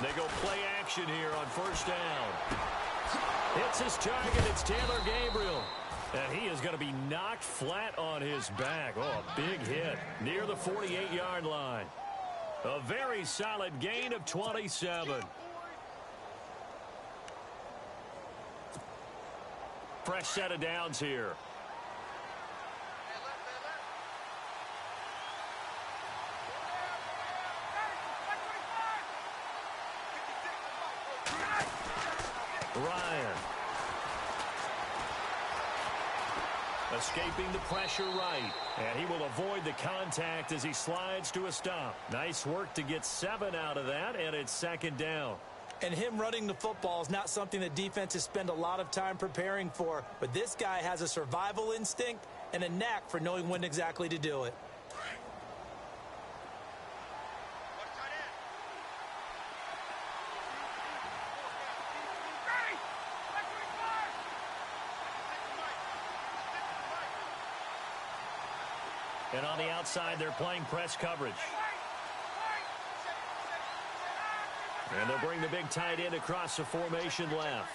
They go play action here on first down. It's his target. It's Taylor Gabriel. And he is going to be knocked flat on his back. Oh, a big hit near the 48-yard line. A very solid gain of 27. Fresh set of downs here. Ryan. Escaping the pressure right. And he will avoid the contact as he slides to a stop. Nice work to get 7 out of that, and it's second down. And him running the football is not something that defenses spend a lot of time preparing for. But this guy has a survival instinct and a knack for knowing when exactly to do it. And on the outside, they're playing press coverage. And they'll bring the big tight end across the formation left.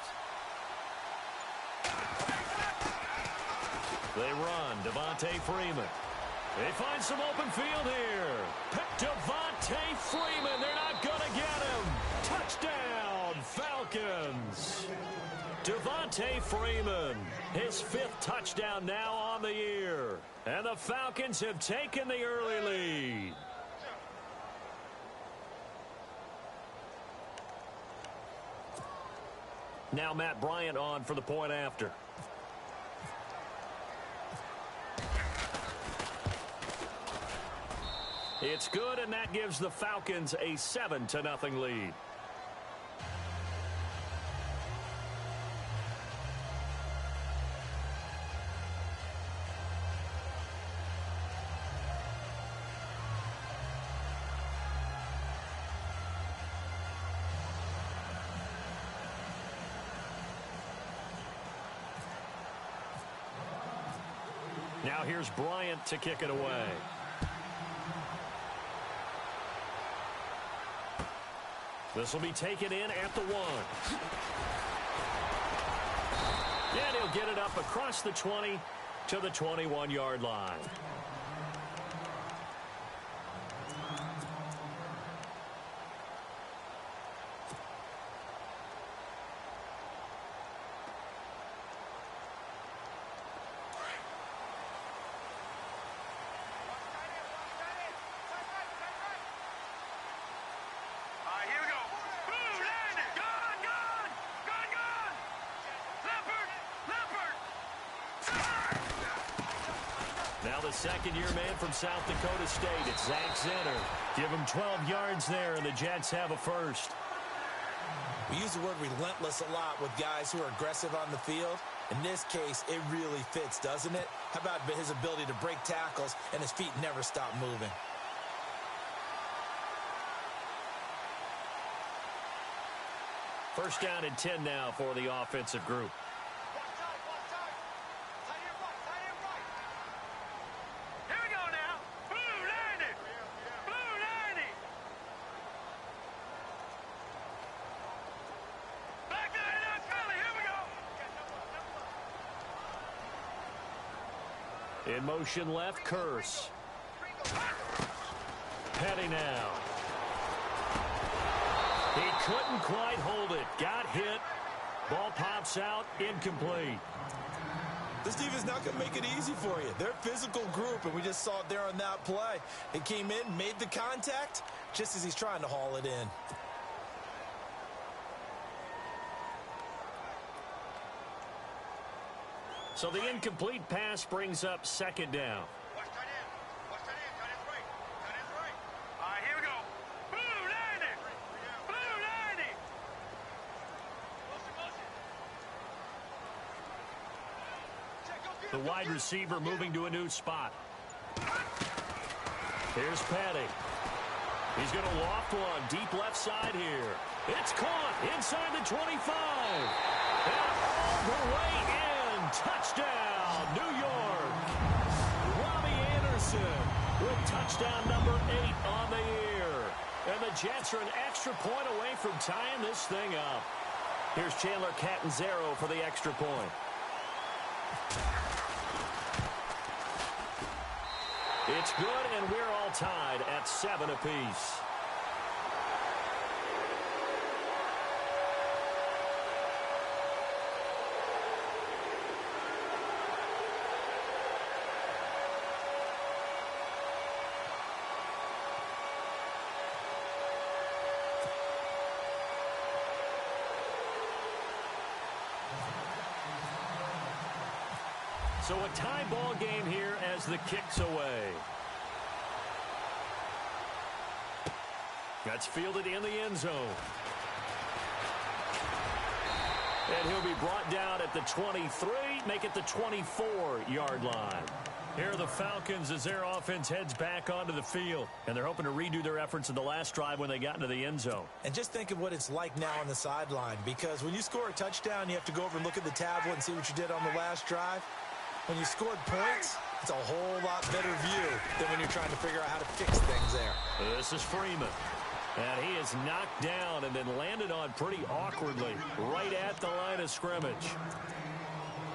They run. Devontae Freeman. They find some open field here. Devontae Freeman. They're not going to get him. Touchdown, Falcons. Devontae Freeman. His 5th touchdown now on the year. And the Falcons have taken the early lead. Now Matt Bryant on for the point after. It's good, and that gives the Falcons a 7-0 lead. Now here's Bryant to kick it away. This will be taken in at the 1. And he'll get it up across the 20 to the 21-yard line. Now the second-year man from South Dakota State, it's Zach Zenner. Give him 12 yards there, and the Jets have a first. We use the word relentless a lot with guys who are aggressive on the field. In this case, it really fits, doesn't it? How about his ability to break tackles and his feet never stop moving? First down and 10 now for the offensive group. In motion left, Curse. Petty now. He couldn't quite hold it. Got hit. Ball pops out. Incomplete. This defense not going to make it easy for you. They're a physical group, and we just saw it there on that play. It came in, made the contact, just as he's trying to haul it in. So the incomplete pass brings up second down. Watch tight end. Watch tight end. Tight end's right. Tight end's right. All right, here we go. Blue 90. Blue 90. Motion, motion. The wide receiver moving to a new spot. Here's Petty. He's going to loft one deep left side here. It's caught inside the 25. And all the way in. Touchdown, New York. Robbie Anderson with touchdown number 8 on the year. And the Jets are an extra point away from tying this thing up. Here's Chandler Catanzaro for the extra point. It's good, and we're all tied at 7 apiece. So a tie ball game here as the kick's away. That's fielded in the end zone. And he'll be brought down at the 23, make it the 24-yard line. Here are the Falcons as their offense heads back onto the field. And they're hoping to redo their efforts in the last drive when they got into the end zone. And just think of what it's like now on the sideline, because when you score a touchdown, you have to go over and look at the tablet and see what you did on the last drive. When you scored points, it's a whole lot better view than when you're trying to figure out how to fix things there. This is Freeman. And he is knocked down and then landed on pretty awkwardly right at the line of scrimmage.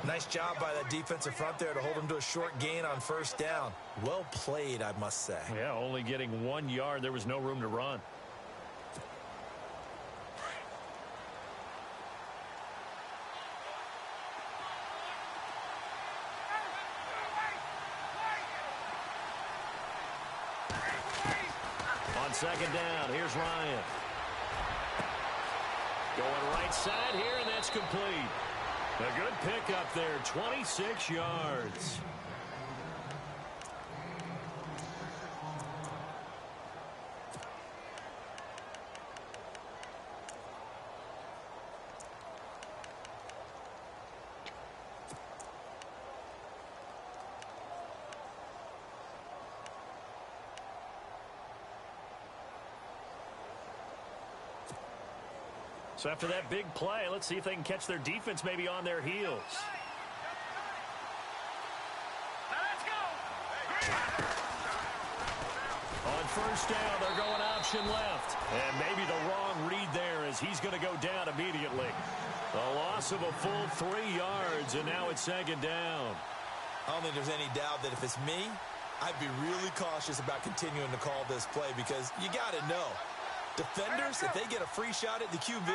Nice job by that defensive front there to hold him to a short gain on first down. Well played, I must say. Yeah, only getting 1 yard. There was no room to run. Second down, here's Ryan. Going right side here, and that's complete. A good pickup there, 26 yards. So after that big play, let's see if they can catch their defense maybe on their heels. Let's go. On first down, they're going option left. And maybe the wrong read there as he's going to go down immediately. A loss of a full 3 yards, and now it's second down. I don't think there's any doubt that if it's me, I'd be really cautious about continuing to call this play, because you got to know. Defenders, if they get a free shot at the QB,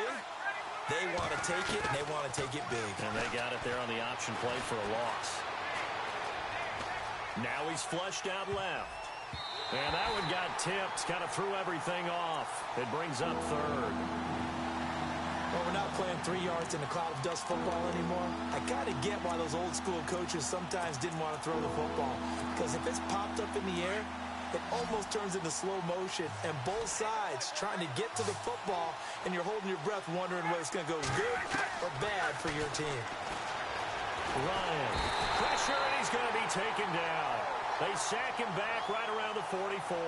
they want to take it, and they want to take it big. And they got it there on the option play for a loss. Now he's flushed out left. And that one got tipped, kind of threw everything off. It brings up third. Well, we're not playing 3 yards in a cloud of dust football anymore. I kind of get why those old school coaches sometimes didn't want to throw the football. Because if it's popped up in the air, it almost turns into slow motion, and both sides trying to get to the football, and you're holding your breath wondering whether it's going to go good or bad for your team. Ryan, pressure, and he's going to be taken down. They sack him back right around the 44.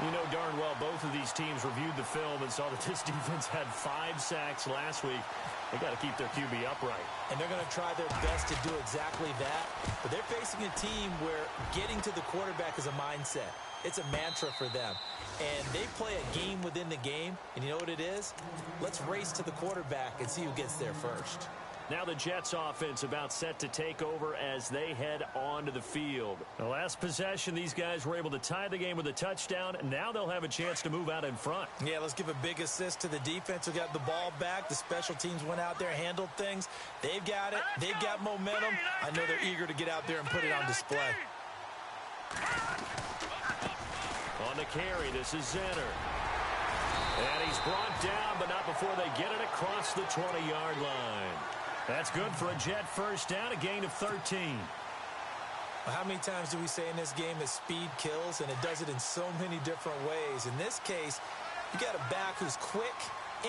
You know darn well both of these teams reviewed the film and saw that this defense had 5 sacks last week. They got to keep their QB upright. And they're going to try their best to do exactly that. But they're facing a team where getting to the quarterback is a mindset. It's a mantra for them. And they play a game within the game. And you know what it is? Let's race to the quarterback and see who gets there first. Now the Jets offense about set to take over as they head onto the field. The last possession, these guys were able to tie the game with a touchdown, and now they'll have a chance to move out in front. Yeah, let's give a big assist to the defense who got the ball back. The special teams went out there, handled things. They've got it. They've got momentum. I know they're eager to get out there and put it on display. On the carry, this is Zenner. And he's brought down, but not before they get it across the 20-yard line. That's good for a Jet first down, a gain of 13. Well, how many times do we say in this game that speed kills, and it does it in so many different ways? In this case, you got a back who's quick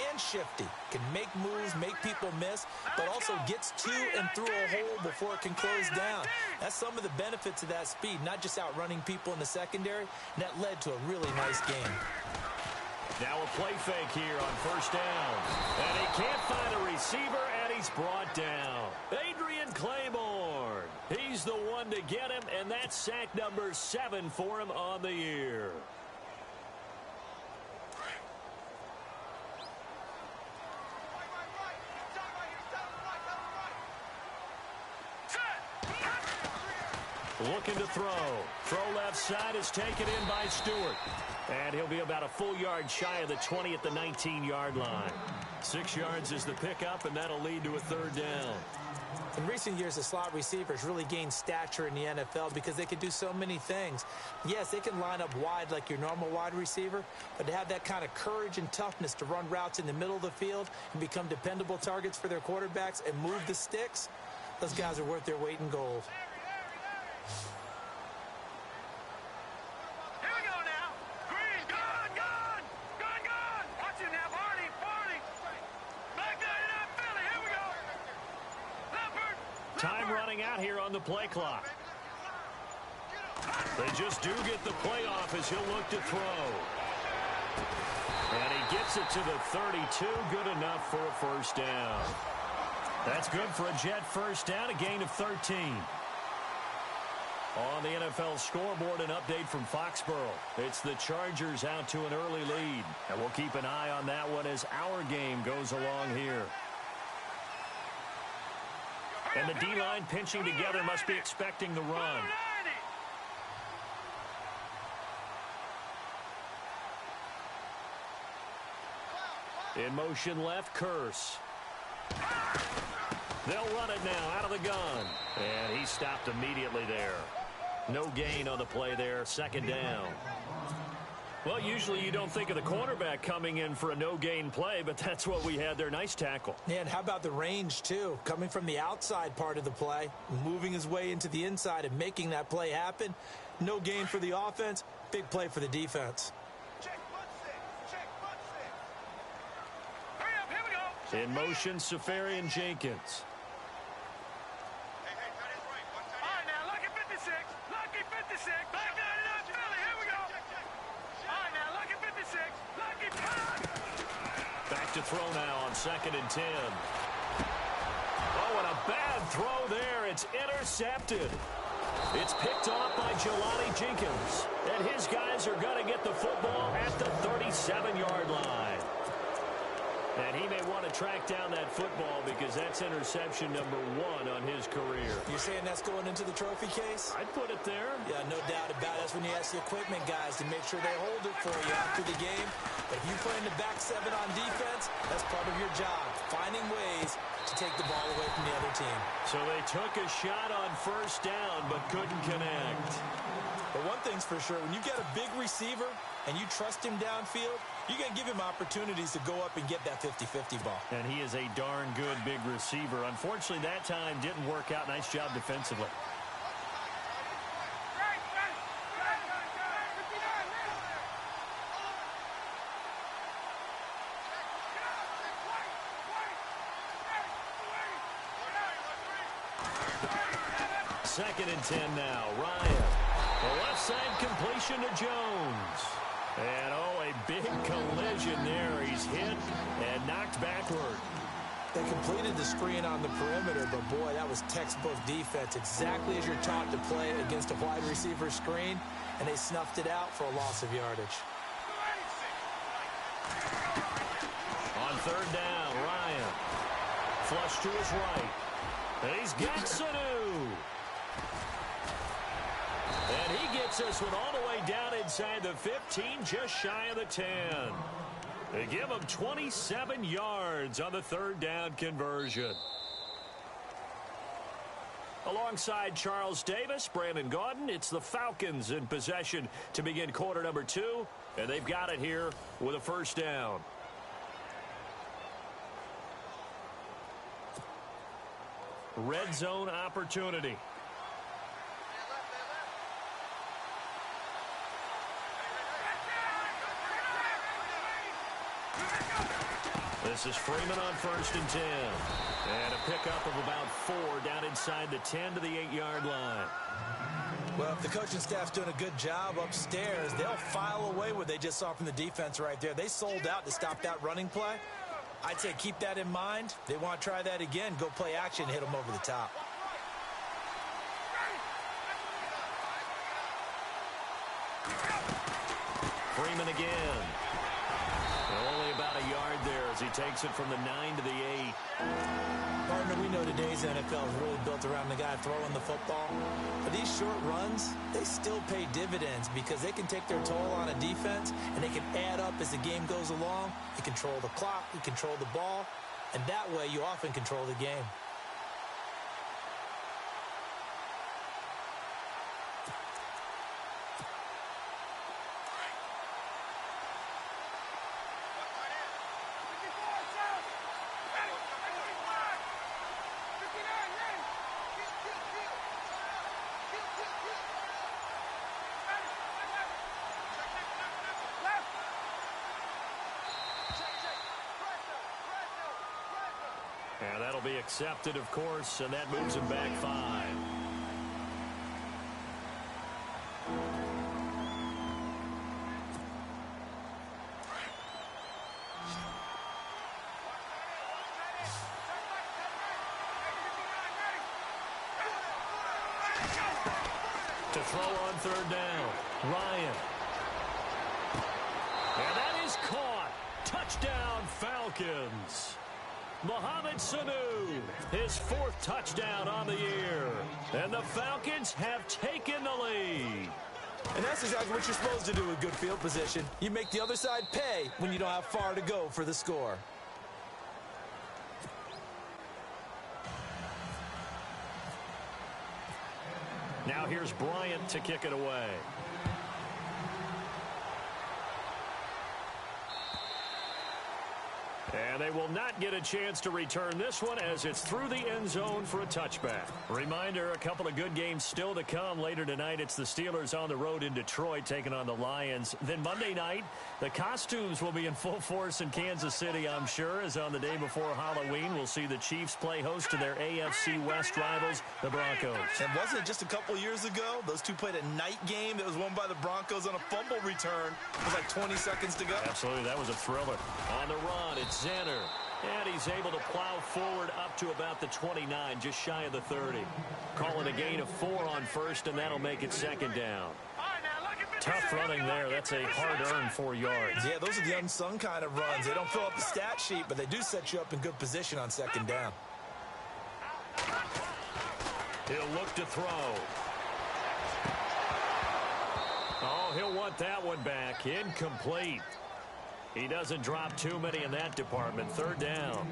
and shifty, can make moves, make people miss, but also gets to and through a hole before it can close down. That's some of the benefits of that speed, not just outrunning people in the secondary, and that led to a really nice game. Now a play fake here on first down. And he can't find a receiver, and he's brought down. Adrian Claiborne. He's the one to get him, and that's sack number 7 for him on the year. looking to throw. Throw left side is taken in by Stewart. And he'll be about a full yard shy of the 20 at the 19-yard line. 6 yards is the pickup, and that'll lead to a third down. In recent years, the slot receivers really gained stature in the NFL because they can do so many things. Yes, they can line up wide like your normal wide receiver, but to have that kind of courage and toughness to run routes in the middle of the field and become dependable targets for their quarterbacks and move the sticks, those guys are worth their weight in gold. Here we go now. Green, gone. Watch it now, Barney. Back there in Philly. Here we go. Leopard. Time running out here on the play clock. They just do get the play off as he'll look to throw. And he gets it to the 32. Good enough for a first down. That's good for a Jet first down, a gain of 13. On the NFL scoreboard, an update from Foxborough. It's the Chargers out to an early lead. And we'll keep an eye on that one as our game goes along here. And the D-line pinching together must be expecting the run. In motion left, Curse. They'll run it now out of the gun. And he stopped immediately there. No gain on the play there, second down. Well, usually you don't think of the cornerback coming in for a no-gain play, but that's what we had there. Nice tackle. Yeah, and how about the range, too? Coming from the outside part of the play, moving his way into the inside and making that play happen. No gain for the offense, big play for the defense. Hurry up, here we go. In motion, Safarian Jenkins. All right, now, lucky 56. Lucky 56. Back there in Philly. Here we go. All right, now, lucky 56. Lucky pass. Back to throw now on 2nd and 10. Oh, and a bad throw there. It's intercepted. It's picked off by Jelani Jenkins. And his guys are going to get the football at the 37-yard line. And he may want to track down that football because that's interception number 1 on his career. You're saying that's going into the trophy case? I'd put it there. Yeah, no doubt about it. That's when you ask the equipment guys to make sure they hold it for you after the game. But if you play in the back 7 on defense, that's part of your job, finding ways to take the ball away from the other team. So they took a shot on first down but couldn't connect. But one thing's for sure, when you get a big receiver and you trust him downfield, you're going to give him opportunities to go up and get that 50-50 ball. And he is a darn good big receiver. Unfortunately, that time didn't work out. Nice job defensively. Second and 10 now. Ryan. The left side completion to Jones. And, oh, a big collision there. He's hit and knocked backward. They completed the screen on the perimeter, but, boy, that was textbook defense. Exactly as you're taught to play against a wide receiver screen, and they snuffed it out for a loss of yardage. On third down, Ryan. Flush to his right. And he's got Sanu. And he gets this one all the way down inside the 15, just shy of the 10. They give him 27 yards on the third down conversion. Alongside Charles Davis, Brandon Gaudin, it's the Falcons in possession to begin quarter number 2. And they've got it here with a first down. Red zone opportunity. This is Freeman on 1st and 10. And a pickup of about 4 down inside the 10 to the 8-yard line. Well, if the coaching staff's doing a good job upstairs, they'll file away what they just saw from the defense right there. They sold out to stop that running play. I'd say keep that in mind. They want to try that again. Go play action, hit them over the top. Freeman again. Only about a yard there as he takes it from the 9 to the 8. Partner, we know today's NFL is really built around the guy throwing the football. But these short runs, they still pay dividends because they can take their toll on a defense, and they can add up as the game goes along. You control the clock, you control the ball, and that way you often control the game. And that'll be accepted, of course, and that moves him back 5. To throw on 3rd down, Ryan. And that is caught. Touchdown, Falcons. Mohamed Sanu, his 4th touchdown on the year. And the Falcons have taken the lead. And that's exactly what you're supposed to do with good field position. You make the other side pay when you don't have far to go for the score. Now here's Bryant to kick it away. And they will not get a chance to return this one as it's through the end zone for a touchback. Reminder, a couple of good games still to come. Later tonight, it's the Steelers on the road in Detroit taking on the Lions. Then Monday night, the costumes will be in full force in Kansas City, I'm sure, as on the day before Halloween, we'll see the Chiefs play host to their AFC West rivals, the Broncos. And wasn't it just a couple years ago, those two played a night game that was won by the Broncos on a fumble return? It was like 20 seconds to go. Absolutely, that was a thriller. On the run, it's Zenner. And he's able to plow forward up to about the 29, just shy of the 30. Calling a gain of 4 on 1st, and that'll make it 2nd down. Tough running there. That's a hard-earned 4 yards. Yeah, those are the unsung kind of runs. They don't fill up the stat sheet, but they do set you up in good position on 2nd down. He'll look to throw. Oh, he'll want that one back. Incomplete. He doesn't drop too many in that department. 3rd down.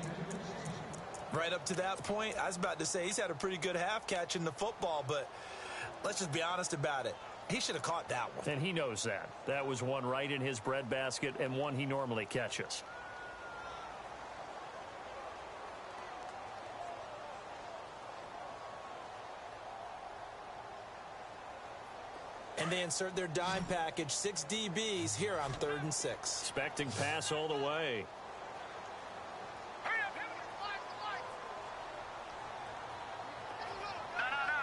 Right up to that point, I was about to say he's had a pretty good half catching the football, but let's just be honest about it. He should have caught that one. And he knows that. That was one right in his breadbasket and one he normally catches. And they insert their dime package, 6 DBs here on 3rd and 6. Expecting pass all the way.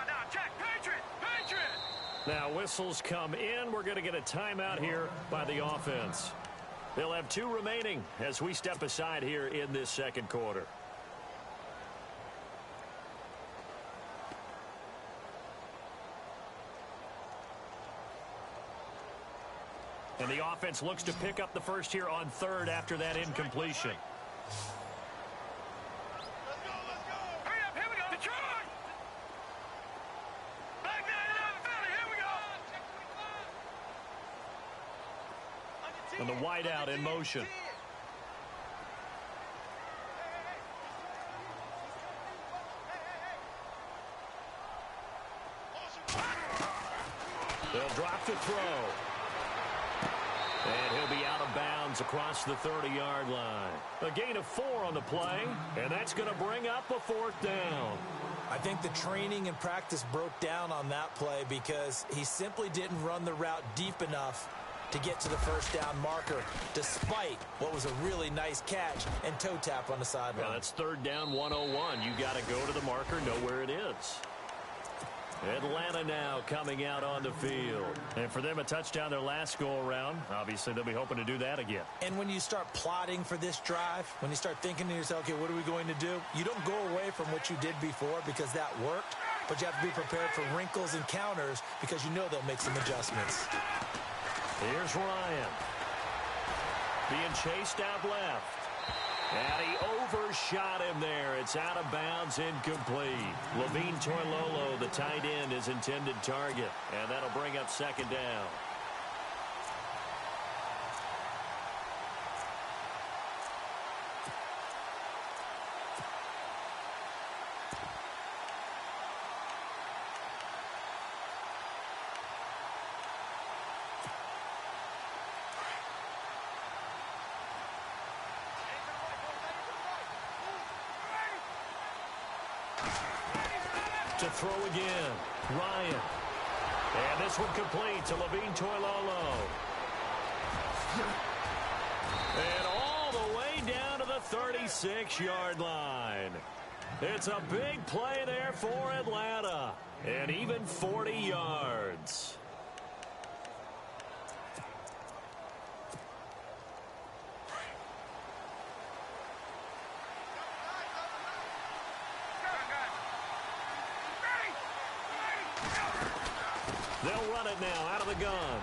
No, check, Patriot. Now whistles come in. We're going to get a timeout here by the offense. They'll have 2 remaining as we step aside here in this 2nd quarter. And the offense looks to pick up the first here on 3rd after that incompletion. Let's go. Hurry up, here we go. Detroit! Back there, And the wideout in motion. They'll drop the throw. And he'll be out of bounds across the 30-yard line. A gain of 4 on the play, and that's going to bring up a 4th down. I think the training and practice broke down on that play because he simply didn't run the route deep enough to get to the 1st down marker, despite what was a really nice catch and toe tap on the sideline. Yeah, that's 3rd down 101. You got to go to the marker, know where it is. Atlanta now coming out on the field. And for them, a touchdown their last go-around. Obviously, they'll be hoping to do that again. And when you start plotting for this drive, when you start thinking to yourself, okay, what are we going to do? You don't go away from what you did before because that worked, but you have to be prepared for wrinkles and counters because you know they'll make some adjustments. Here's Ryan. Being chased out left. And he overshot him there. It's out of bounds, incomplete. Levine Toilolo, the tight end, his intended target. And that'll bring up second down. To throw again, Ryan. And this one complete to Levine Toilolo. And all the way down to the 36-yard line. It's a big play there for Atlanta. And even 40 yards. They'll run it now out of the gun.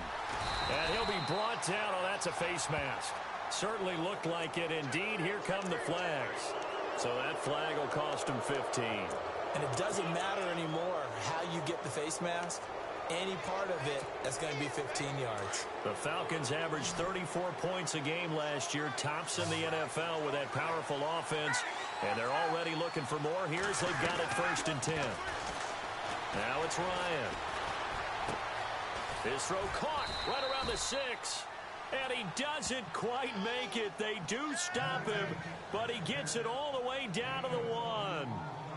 And he'll be brought down. Oh, that's a face mask. Certainly looked like it. Indeed, here come the flags. So that flag will cost him 15. And it doesn't matter anymore how you get the face mask. Any part of it, that's going to be 15 yards. The Falcons averaged 34 points a game last year. Tops in the NFL with that powerful offense. And they're already looking for more. Here's they've got it 1st and 10. Now it's Ryan. His throw caught right around the 6. And he doesn't quite make it. They do stop him, but he gets it all the way down to the 1.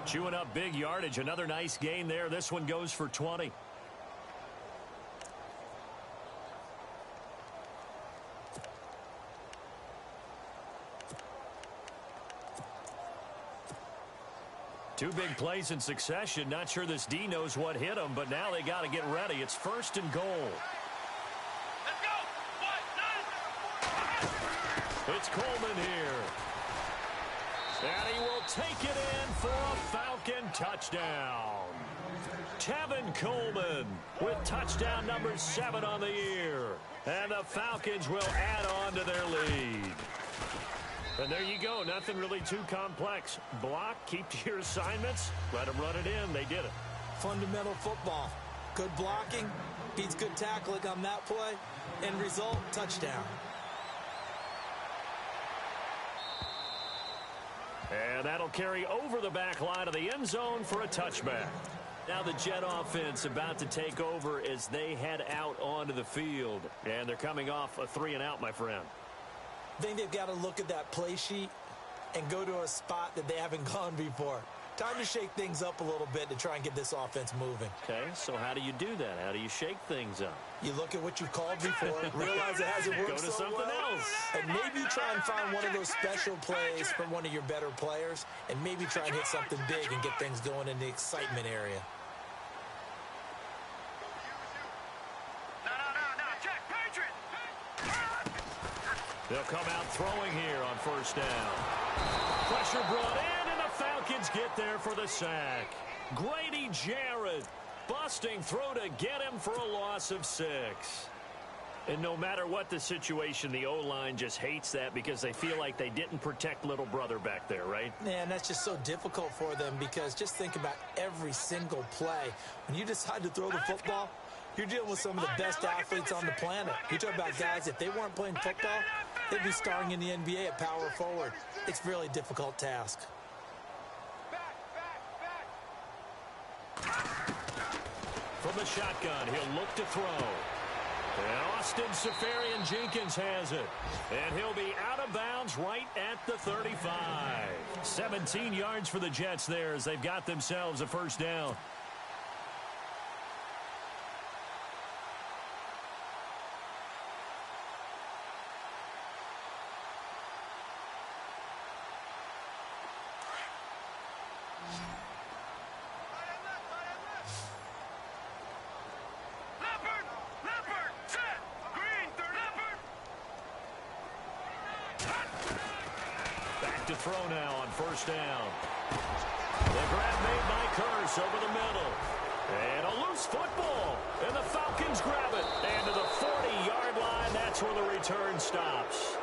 Chewing up big yardage. Another nice gain there. This one goes for 20. Two big plays in succession. Not sure this D knows what hit him, but now they got to get ready. It's 1st and goal. Let's go. It's Coleman here. And he will take it in for a Falcon touchdown. Tevin Coleman with touchdown number 7 on the year. And the Falcons will add on to their lead. And there you go. Nothing really too complex. Block, keep to your assignments, let them run it in. They did it. Fundamental football. Good blocking beats good tackling on that play. End result, touchdown. And that'll carry over the back line of the end zone for a touchback. Now the Jet offense about to take over as they head out onto the field. And they're coming off a 3-and-out, my friend. I think they've got to look at that play sheet and go to a spot that they haven't gone before. Time to shake things up a little bit to try and get this offense moving. Okay, so how do you do that? How do you shake things up? You look at what you called before, realize it hasn't worked Go to so something well, else. and maybe try and find one of those special plays from one of your better players, and maybe try and hit something big and get things going in the excitement area. They'll come out throwing here on 1st down. Pressure brought in, and the Falcons get there for the sack. Grady Jarrett busting through to get him for a loss of 6. And no matter what the situation, the O-line just hates that because they feel like they didn't protect little brother back there, right? Man, that's just so difficult for them because just think about every single play. When you decide to throw the football, you're dealing with some of the best athletes on the planet. You're talking about guys, if they weren't playing football, they'd be starring in the NBA at power forward. It's a really difficult task. From the shotgun, he'll look to throw. And Austin Seferian-Jenkins has it. And he'll be out of bounds right at the 35. 17 yards for the Jets there as they've got themselves a 1st down. To throw now on 1st down. The grab made by Curse over the middle. And a loose football. And the Falcons grab it. And to the 40-yard line, that's where the return stops.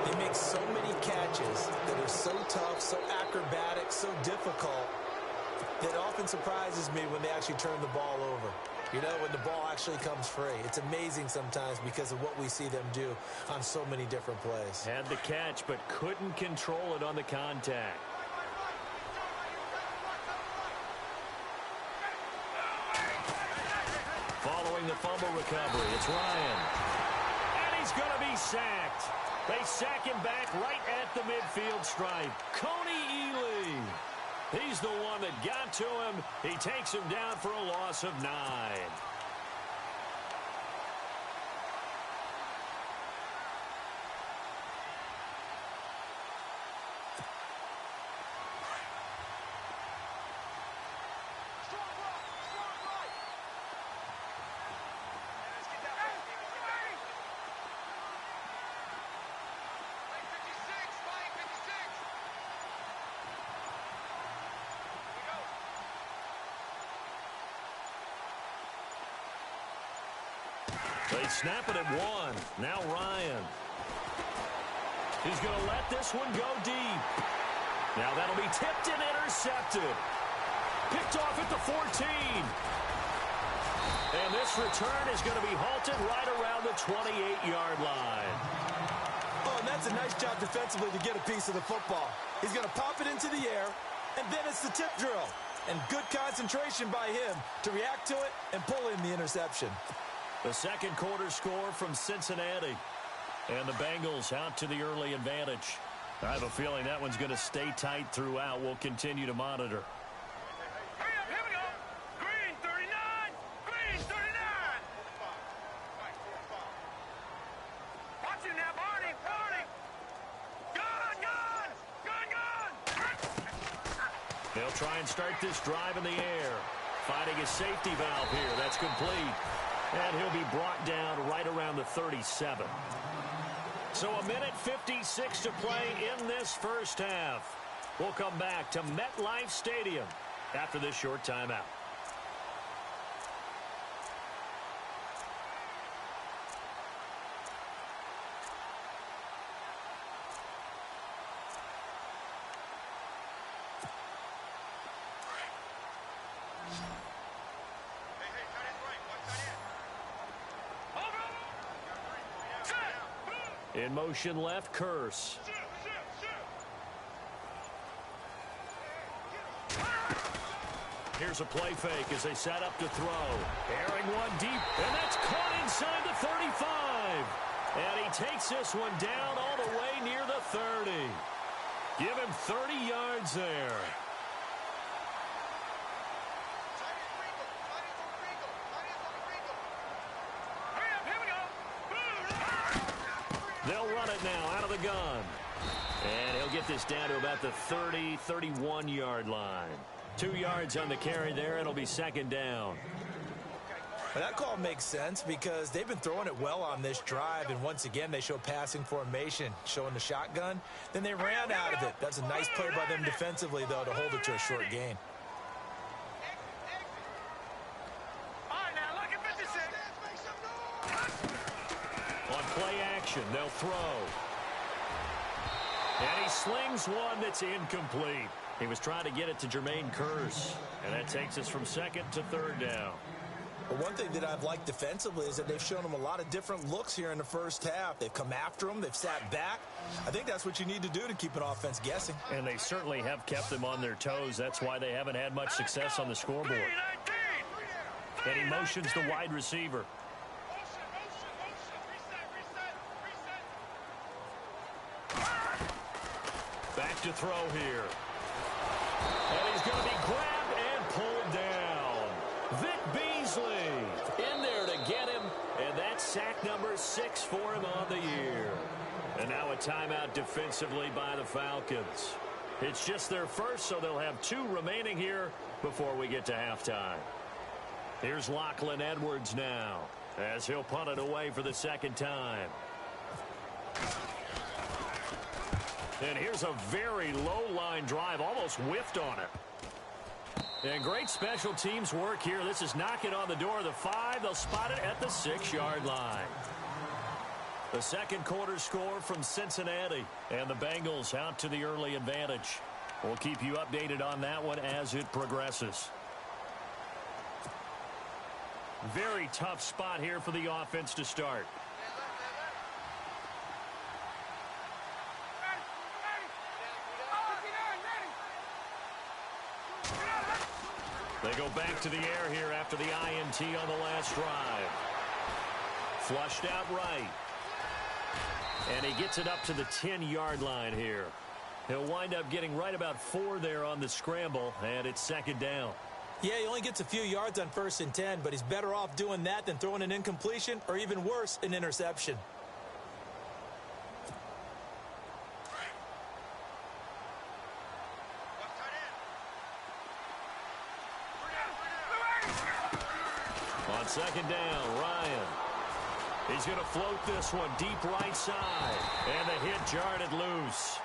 They make so many catches that are so tough, so acrobatic, so difficult, that often surprises me when they actually turn the ball over. You know, when the ball actually comes free. It's amazing sometimes because of what we see them do on so many different plays. Had the catch, but couldn't control it on the contact. Following the fumble recovery, it's Ryan. And he's going to be sacked. They sack him back right at the midfield stripe. Coney Ely. He's the one that got to him. He takes him down for a loss of 9. They snap it at 1. Now Ryan. He's going to let this one go deep. Now that'll be tipped and intercepted. Picked off at the 14. And this return is going to be halted right around the 28-yard line. Oh, and that's a nice job defensively to get a piece of the football. He's going to pop it into the air, and then it's the tip drill. And good concentration by him to react to it and pull in the interception. The second quarter score from Cincinnati. And the Bengals out to the early advantage. I have a feeling that one's going to stay tight throughout. We'll continue to monitor. Hurry up, here we go. Green 39. Green 39. Watch it now, Barney. Barney. Gun, gun. Gun, gun. They'll try and start this drive in the air. Finding a safety valve here. That's complete. And he'll be brought down right around the 37. So a minute 56 to play in this first half. We'll come back to MetLife Stadium after this short timeout. In motion left, Curse. Here's a play fake as they set up to throw. Airing one deep, and that's caught inside the 35. And he takes this one down all the way near the 30. Give him 30 yards there. They'll run it now out of the gun. And he'll get this down to about the 30, 31-yard line. 2 yards on the carry there. It'll be second down. Well, that call makes sense because they've been throwing it well on this drive. And once again, they show passing formation, showing the shotgun. Then they ran out of it. That's a nice play by them defensively, though, to hold it to a short gain. Play action, they'll throw. And he slings one that's incomplete. He was trying to get it to Jermaine Curse. And that takes us from second to third down. Well, one thing that I've liked defensively is that they've shown him a lot of different looks here in the first half. They've come after him. They've sat back. I think that's what you need to do to keep an offense guessing. And they certainly have kept them on their toes. That's why they haven't had much success on the scoreboard. And he motions the wide receiver. Back to throw here. And he's going to be grabbed and pulled down. Vic Beasley in there to get him. And that's sack number 6 for him on the year. And now a timeout defensively by the Falcons. It's just their first, so they'll have 2 remaining here before we get to halftime. Here's Lachlan Edwards now as he'll punt it away for the second time. And here's a very low-line drive, almost whiffed on it. And great special teams work here. This is knocking on the door of the 5. They'll spot it at the 6-yard line. The second quarter score from Cincinnati, and the Bengals out to the early advantage. We'll keep you updated on that one as it progresses. Very tough spot here for the offense to start. They go back to the air here after the INT on the last drive. Flushed out right. And he gets it up to the 10-yard line here. He'll wind up getting right about 4 there on the scramble, and it's second down. Yeah, he only gets a few yards on 1st and 10, but he's better off doing that than throwing an incompletion or even worse, an interception. On second down, Ryan. He's going to float this one deep right side. And the hit jarred it loose.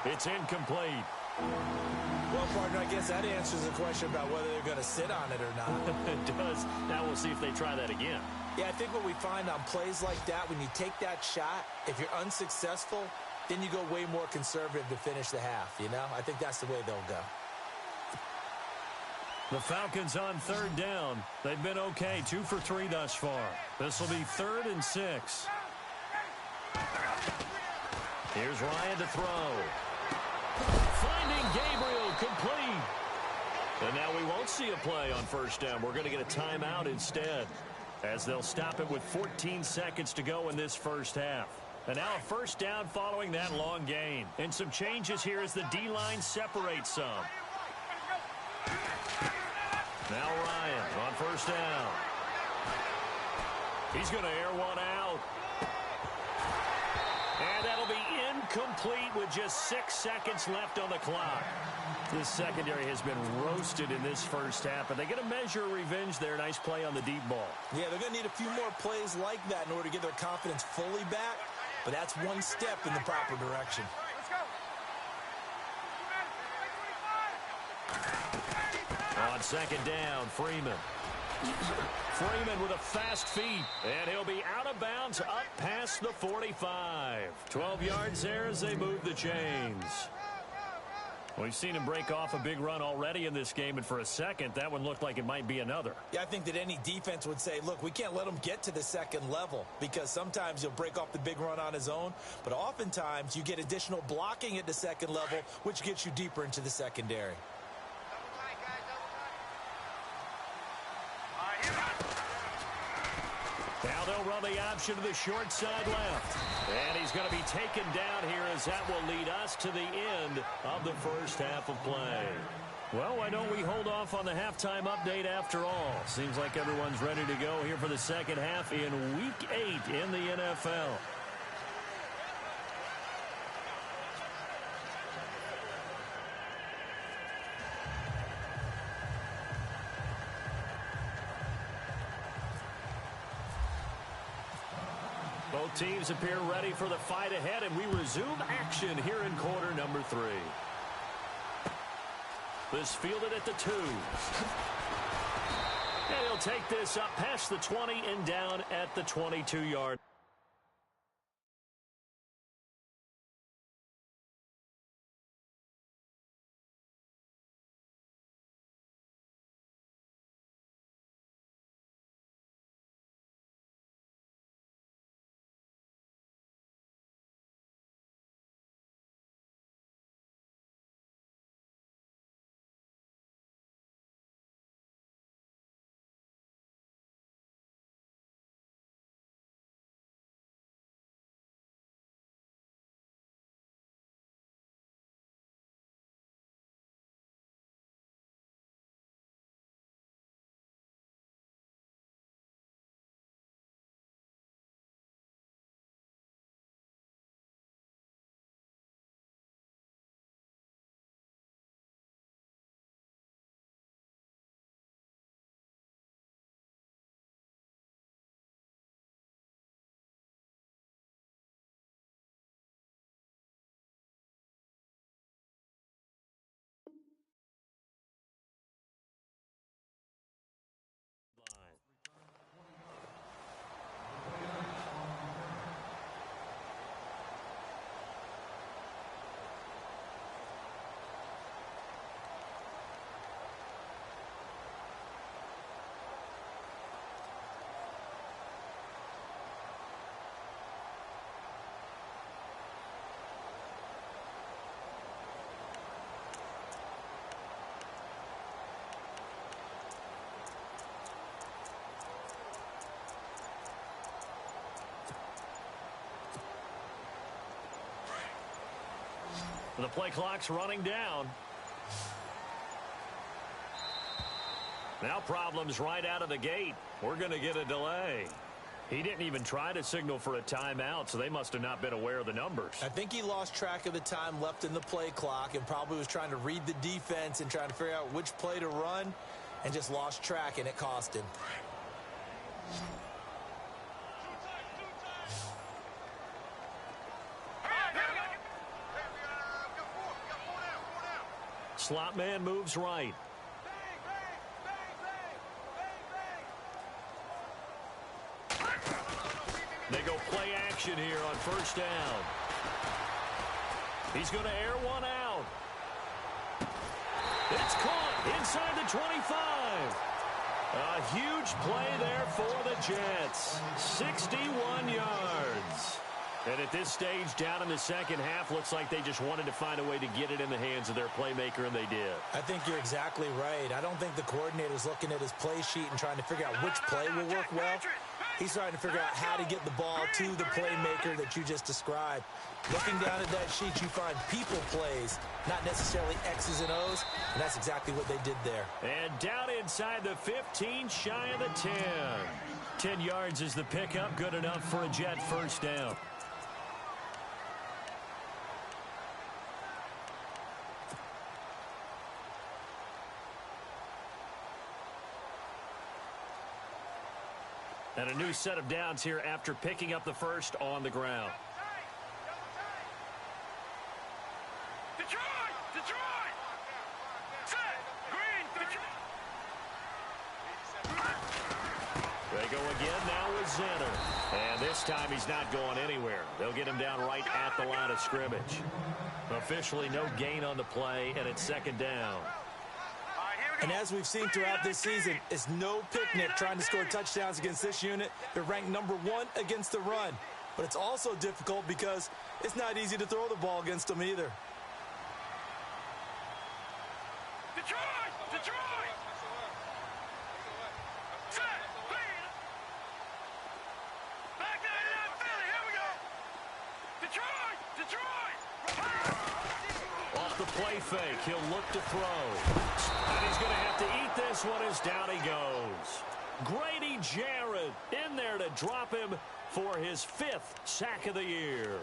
It's incomplete. Well, partner, I guess that answers the question about whether they're going to sit on it or not. It does. Now we'll see if they try that again. Yeah, I think what we find on plays like that, when you take that shot, if you're unsuccessful, then you go way more conservative to finish the half, you know? I think that's the way they'll go. The Falcons on third down. They've been okay, 2 for 3 thus far. This will be 3rd and 6. Here's Ryan to throw. Finding Gabriel, complete. And now we won't see a play on first down. We're going to get a timeout instead, as they'll stop it with 14 seconds to go in this first half. And now a first down following that long gain. And some changes here as the D-line separates some. Now Ryan on first down. He's going to air one out. And that'll be incomplete with just 6 seconds left on the clock. This secondary has been roasted in this first half, but they get a measure of revenge there. Nice play on the deep ball. Yeah, they're going to need a few more plays like that in order to get their confidence fully back, but that's one step in the proper direction. On second down, Freeman. Freeman with a fast feet, and he'll be out of bounds up past the 45. 12 yards there as they move the chains. We've seen him break off a big run already in this game, and for a second, that one looked like it might be another. Yeah, I think that any defense would say, look, we can't let him get to the second level, because sometimes he'll break off the big run on his own, but oftentimes you get additional blocking at the second level, which gets you deeper into the secondary. Now they'll run the option to the short side left. And he's going to be taken down here, as that will lead us to the end of the first half of play. Well, why don't we hold off on the halftime update after all? Seems like everyone's ready to go here for the second half in Week 8 in the NFL. Both teams appear ready for the fight ahead, and we resume action here in quarter number 3. This fielded at the 2. And he'll take this up past the 20 and down at the 22-yard. The play clock's running down. Now problems right out of the gate. We're going to get a delay. He didn't even try to signal for a timeout, so they must have not been aware of the numbers. I think he lost track of the time left in the play clock and probably was trying to read the defense and trying to figure out which play to run and just lost track, and it cost him. Slot man moves right. They go play action here on first down. He's going to air one out. It's caught inside the 25. A huge play there for the Jets. 61 yards. And at this stage, down in the second half, looks like they just wanted to find a way to get it in the hands of their playmaker, and they did. I think you're exactly right. I don't think the coordinator's looking at his play sheet and trying to figure out which play will work well. He's trying to figure out how to get the ball to the playmaker that you just described. Looking down at that sheet, you find people plays, not necessarily X's and O's, and that's exactly what they did there. And down inside the 15, shy of the 10. 10 yards is the pickup, good enough for a Jet first down. And a new set of downs here after picking up the first on the ground. Detroit! Detroit! Set! Green! Detroit! They go again now with Zenner. And this time he's not going anywhere. They'll get him down right at the line of scrimmage. Officially no gain on the play, and it's second down. And as we've seen throughout this season, it's no picnic trying to score touchdowns against this unit. They're ranked #1 against the run. But it's also difficult because it's not easy to throw the ball against them either. Detroit! Detroit! Set! Clean! Back there in Philly! Here we go! Detroit! Detroit! Off the play fake, he'll look to throw. And he's going to have to eat this one as down he goes. Grady Jarrett in there to drop him for his 5th sack of the year.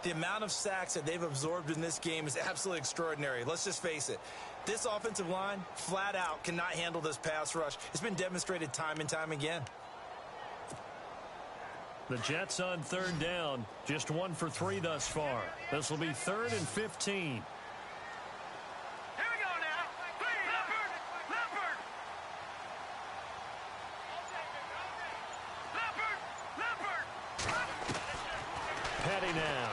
The amount of sacks that they've absorbed in this game is absolutely extraordinary. Let's just face it. This offensive line, flat out, cannot handle this pass rush. It's been demonstrated time and time again. The Jets on third down, just 1 for 3 thus far. This will be 3rd and 15. Now.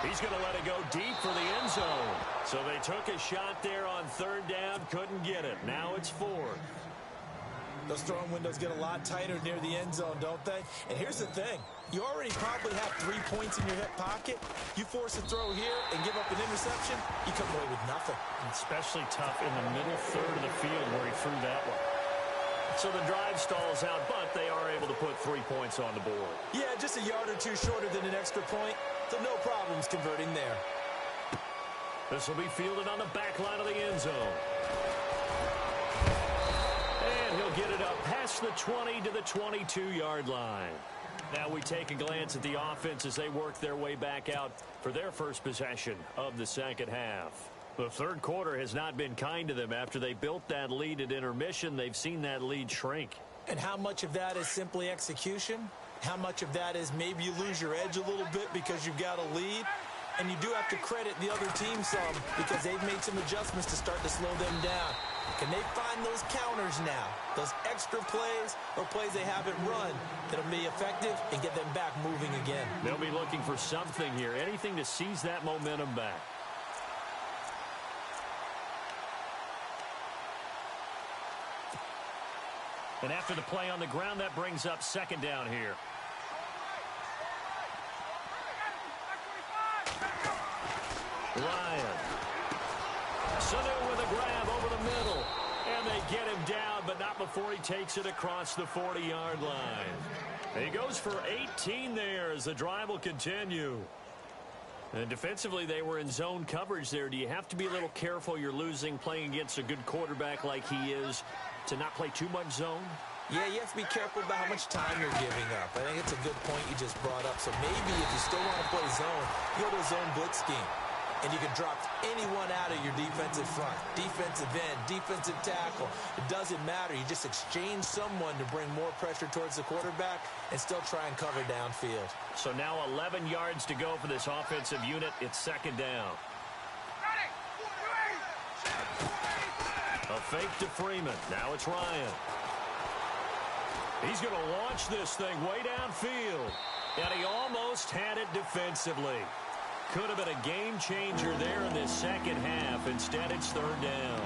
He's going to let it go deep for the end zone. So they took a shot there on third down, couldn't get it. Now it's 4th. Those throwing windows get a lot tighter near the end zone, don't they? And here's the thing. You already probably have 3 points in your hip pocket. You force a throw here and give up an interception, you come away with nothing. Especially tough in the middle third of the field where he threw that one. So the drive stalls out, but they are able to put 3 points on the board. Yeah, just a yard or two shorter than an extra point, so no problems converting there. This will be fielded on the back line of the end zone. And he'll get it up past the 20 to the 22-yard line. Now we take a glance at the offense as they work their way back out for their first possession of the second half. The third quarter has not been kind to them. After they built that lead at intermission, they've seen that lead shrink. And how much of that is simply execution? How much of that is maybe you lose your edge a little bit because you've got a lead? And you do have to credit the other team some because they've made some adjustments to start to slow them down. Can they find those counters now, those extra plays or plays they haven't run that'll be effective and get them back moving again? They'll be looking for something here, anything to seize that momentum back. And after the play on the ground, that brings up second down here. Ryan. Sanu with a grab over the middle. And they get him down, but not before he takes it across the 40-yard line. He goes for 18 there as the drive will continue. And defensively, they were in zone coverage there. Do you have to be a little careful? You're losing playing against a good quarterback like he is to not play too much zone? Yeah, you have to be careful about how much time you're giving up. I think it's a good point you just brought up. So maybe if you still want to play zone, you go to a zone blitz scheme. And you can drop anyone out of your defensive front, defensive end, defensive tackle. It doesn't matter. You just exchange someone to bring more pressure towards the quarterback and still try and cover downfield. So now 11 yards to go for this offensive unit. It's second down. A fake to Freeman. Now it's Ryan. He's going to launch this thing way downfield. And he almost had it defensively. Could have been a game changer there in this second half. Instead, it's third down.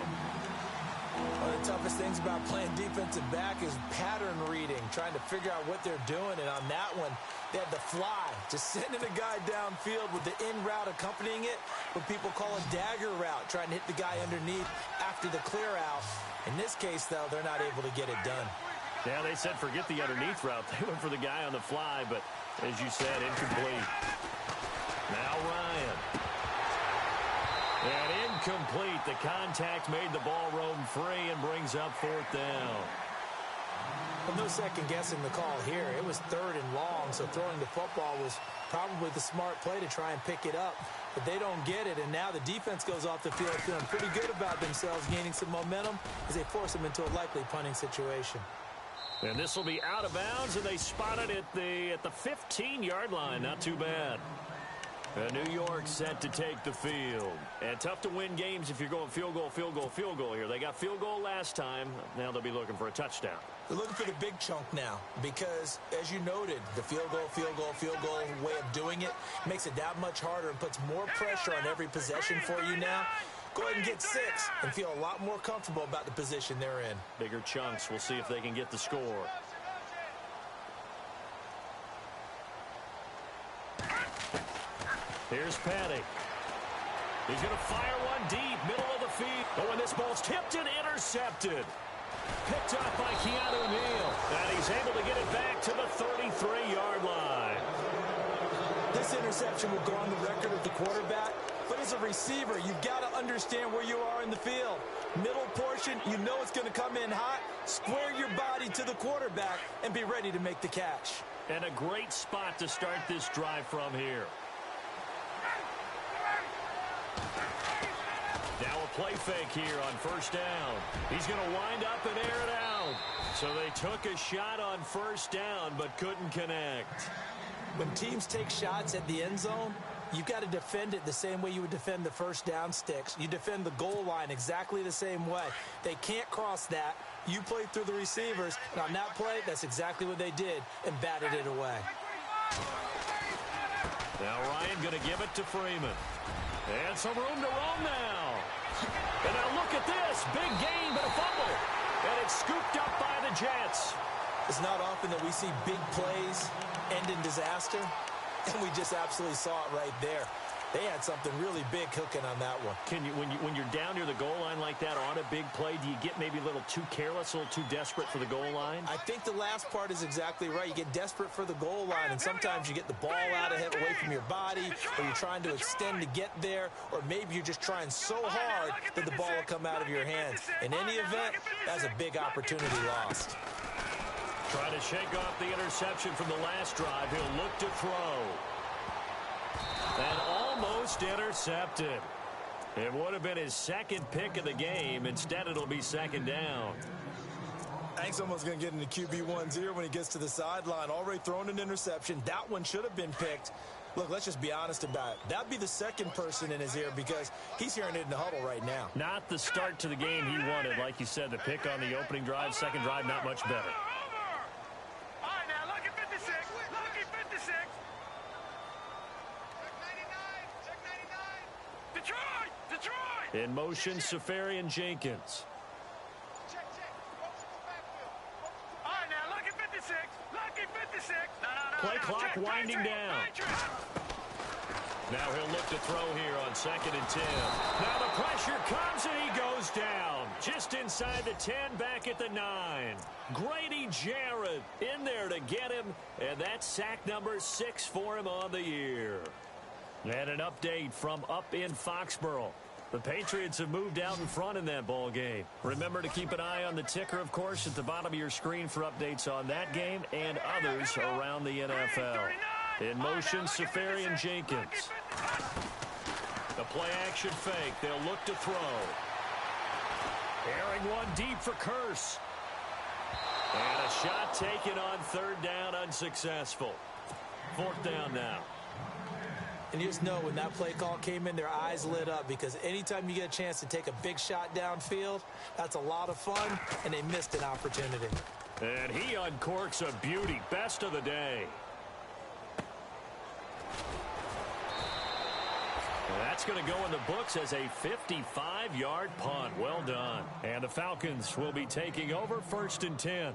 One of the toughest things about playing defensive back is pattern reading, trying to figure out what they're doing. And on that one, they had the fly, just sending a guy downfield with the in route accompanying it, what people call a dagger route, trying to hit the guy underneath after the clear out. In this case, though, they're not able to get it done. Yeah, they said forget the underneath route. They went for the guy on the fly, but as you said, incomplete. Now Ryan. And incomplete. The contact made the ball roam free and brings up fourth down. Well, no second guessing the call here. It was third and long, so throwing the football was probably the smart play to try and pick it up. But they don't get it, and now the defense goes off the field feeling pretty good about themselves, gaining some momentum as they force them into a likely punting situation. And this will be out of bounds, and they spot it at the 15-yard line. Not too bad. New York set to take the field. And tough to win games if you're going field goal, field goal, field goal here. They got field goal last time. Now they'll be looking for a touchdown. They're looking for the big chunk now because, as you noted, the field goal, field goal, field goal way of doing it makes it that much harder and puts more pressure on every possession for you now. Go ahead and get 6 and feel a lot more comfortable about the position they're in. Bigger chunks. We'll see if they can get the score. Here's Petty. He's going to fire one deep, middle of the field. Oh, and this ball's tipped and intercepted. Picked up by Keanu Neal. And he's able to get it back to the 33-yard line. This interception will go on the record of the quarterback. But as a receiver, you've got to understand where you are in the field. Middle portion, you know it's going to come in hot. Square your body to the quarterback and be ready to make the catch. And a great spot to start this drive from here. Now a play fake here on first down. He's going to wind up and air it out. So they took a shot on first down but couldn't connect. When teams take shots at the end zone, you've got to defend it the same way you would defend the first down sticks. You defend the goal line exactly the same way. They can't cross that. You play through the receivers. And on that play, that's exactly what they did and batted it away. Now Ryan going to give it to Freeman. And some room to roam now. And now look at this. Big gain, but a fumble. And it's scooped up by the Jets. It's not often that we see big plays end in disaster. And we just absolutely saw it right there. They had something really big cooking on that one. When you're down near the goal line like that on a big play, do you get maybe a little too careless, a little too desperate for the goal line? I think the last part is exactly right. You get desperate for the goal line, and sometimes you get the ball out of it away from your body, or you're trying to extend to get there, or maybe you're just trying so hard that the ball will come out of your hands. In any event, that's a big opportunity lost. Trying to shake off the interception from the last drive. He'll look to throw. And almost intercepted. It would have been his second pick of the game. Instead, it'll be second down. I think someone's going to get into QB1's here when he gets to the sideline. Already thrown an interception. That one should have been picked. Look, let's just be honest about it. That'd be the second person in his ear because he's hearing it in the huddle right now. Not the start to the game he wanted. Like you said, the pick on the opening drive, second drive, not much better. All right, now, lucky 56. Lucky 56. Check 99. Detroit! In motion, Safarian Jenkins. All right, now, lucky 56. Lucky 56. No. Play clock winding down. Now he'll look to throw here on 2nd and 10. Now the pressure comes and he goes down. Just inside the 10, back at the 9. Grady Jarrett in there to get him. And that's sack number 6 for him on the year. And an update from up in Foxborough. The Patriots have moved out in front in that ball game. Remember to keep an eye on the ticker, of course, at the bottom of your screen for updates on that game and others around the NFL. In motion, Safarian Jenkins. The play-action fake. They'll look to throw. Airing one deep for Curse. And a shot taken on third down, unsuccessful. Fourth down now. And you just know when that play call came in, their eyes lit up, because anytime you get a chance to take a big shot downfield, that's a lot of fun, and they missed an opportunity. And he uncorks a beauty. Best of the day. And that's going to go in the books as a 55-yard punt. Well done. And the Falcons will be taking over 1st and 10.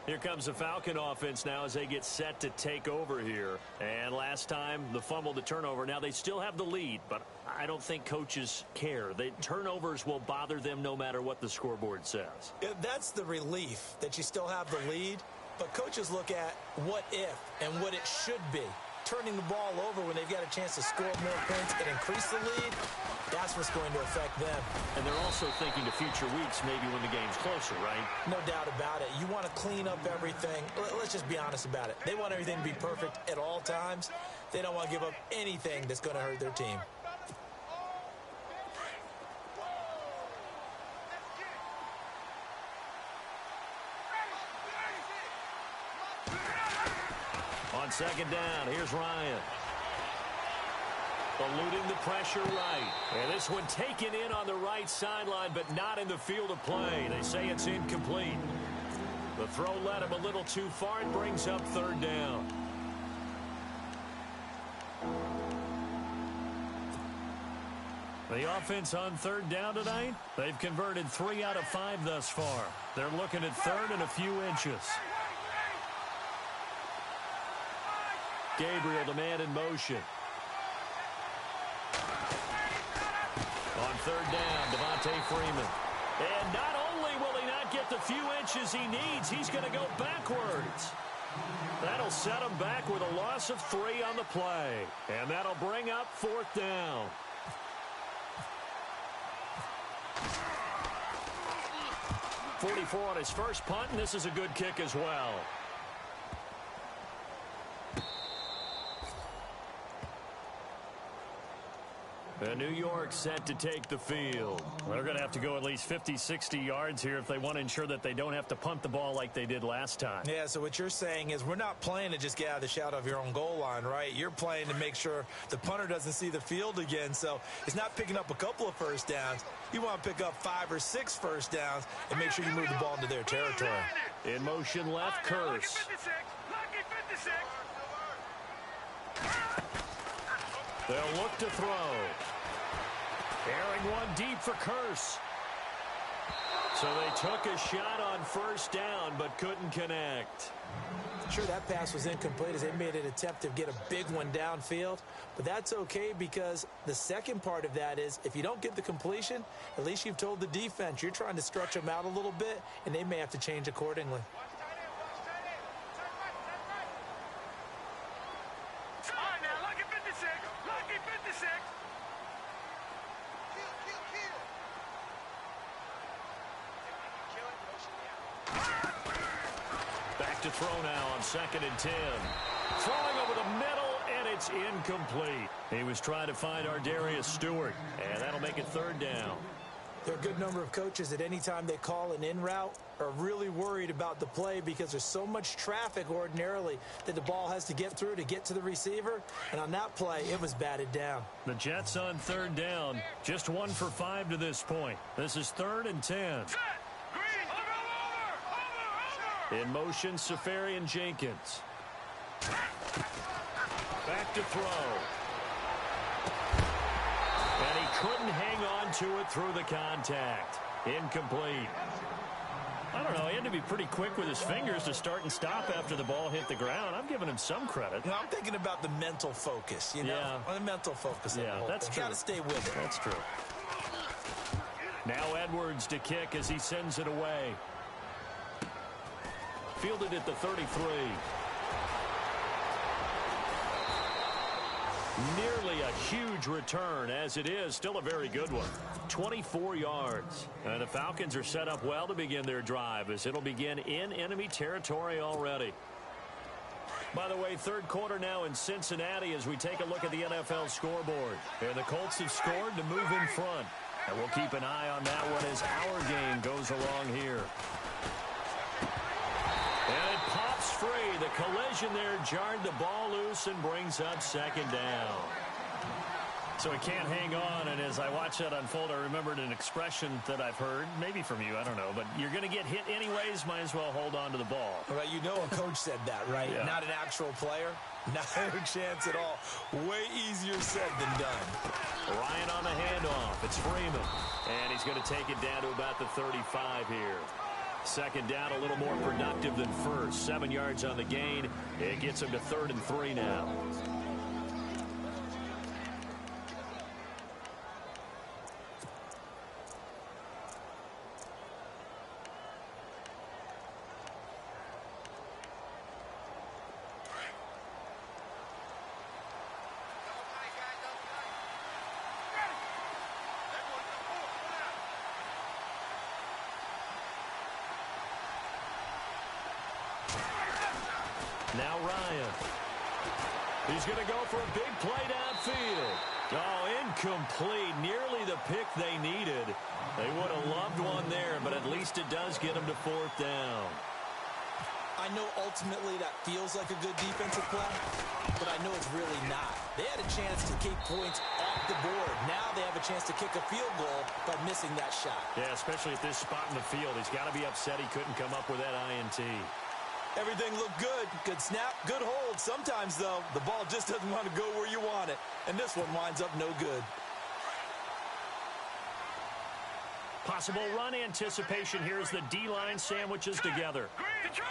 Here comes the Falcon offense now as they get set to take over here. And last time, the fumble, the turnover. Now, they still have the lead, but I don't think coaches care. The turnovers will bother them no matter what the scoreboard says. That's the relief, that you still have the lead. But coaches look at what if and what it should be. Turning the ball over when they've got a chance to score more points and increase the lead, that's what's going to affect them. And they're also thinking to future weeks, maybe when the game's closer, right? No doubt about it. You want to clean up everything. Let's just be honest about it. They want everything to be perfect at all times. They don't want to give up anything that's going to hurt their team. On second down, here's Ryan. Eluding the pressure right. And this one taken in on the right sideline, but not in the field of play. They say it's incomplete. The throw led him a little too far. It brings up third down. The offense on third down tonight, they've converted 3 out of 5 thus far. They're looking at third and a few inches. Gabriel, the man in motion. On third down, Devontae Freeman. And not only will he not get the few inches he needs, he's going to go backwards. That'll set him back with a loss of 3 on the play. And that'll bring up fourth down. .44 on his first punt, and this is a good kick as well. And New York set to take the field. They're going to have to go at least 50, 60 yards here if they want to ensure that they don't have to punt the ball like they did last time. Yeah, so what you're saying is we're not playing to just get out of the shadow of your own goal line, right? You're playing to make sure the punter doesn't see the field again. So it's not picking up a couple of first downs. You want to pick up 5 or 6 first downs and make sure you move the ball into their territory. In motion left, Curse. They'll look to throw. Airing one deep for Curse. So they took a shot on first down, but couldn't connect. Sure, that pass was incomplete as they made an attempt to get a big one downfield. But that's okay, because the second part of that is if you don't get the completion, at least you've told the defense you're trying to stretch them out a little bit, and they may have to change accordingly. Back to throw now on 2nd and 10. Throwing over the middle, and it's incomplete. He was trying to find Ardarius Stewart, and that'll make it third down. There are a good number of coaches that any time they call an in route are really worried about the play because there's so much traffic ordinarily that the ball has to get through to get to the receiver. And on that play, it was batted down. The Jets on third down, just 1 for 5 to this point. This is 3rd and 10. In motion, Safarian Jenkins. Back to throw. And he couldn't hang on to it through the contact. Incomplete. I don't know. He had to be pretty quick with his fingers to start and stop after the ball hit the ground. I'm giving him some credit. You know, I'm thinking about the mental focus, you know? Yeah. The mental focus. Yeah, that's true. Got to stay with it. That's true. Now Edwards to kick as he sends it away. Fielded at the 33. Nearly a huge return, as it is still a very good one. 24 yards. And the Falcons are set up well to begin their drive, as it'll begin in enemy territory already. By the way, third quarter now in Cincinnati as we take a look at the NFL scoreboard. And the Colts have scored to move in front. And we'll keep an eye on that one as our game goes along here. And it pops free. The collision there jarred the ball loose and brings up second down. So he can't hang on, and as I watch that unfold, I remembered an expression that I've heard, maybe from you, I don't know, but you're going to get hit anyways, might as well hold on to the ball. Right, you know a coach said that, right? Yeah. Not an actual player. Not a chance at all. Way easier said than done. Ryan on the handoff. It's Freeman. And he's going to take it down to about the 35 here. Second down, a little more productive than first. 7 yards on the gain. It gets him to 3rd and 3 now. Now Ryan. He's going to go for a big play downfield. Oh, incomplete. Nearly the pick they needed. They would have loved one there, but at least it does get them to 4th down. I know ultimately that feels like a good defensive play, but I know it's really not. They had a chance to keep points off the board. Now they have a chance to kick a field goal by missing that shot. Yeah, especially at this spot in the field. He's got to be upset he couldn't come up with that INT. Everything looked good. Good snap, good hold. Sometimes, though, the ball just doesn't want to go where you want it. And this one winds up no good. Possible run anticipation here as the D-line sandwiches together. Detroit!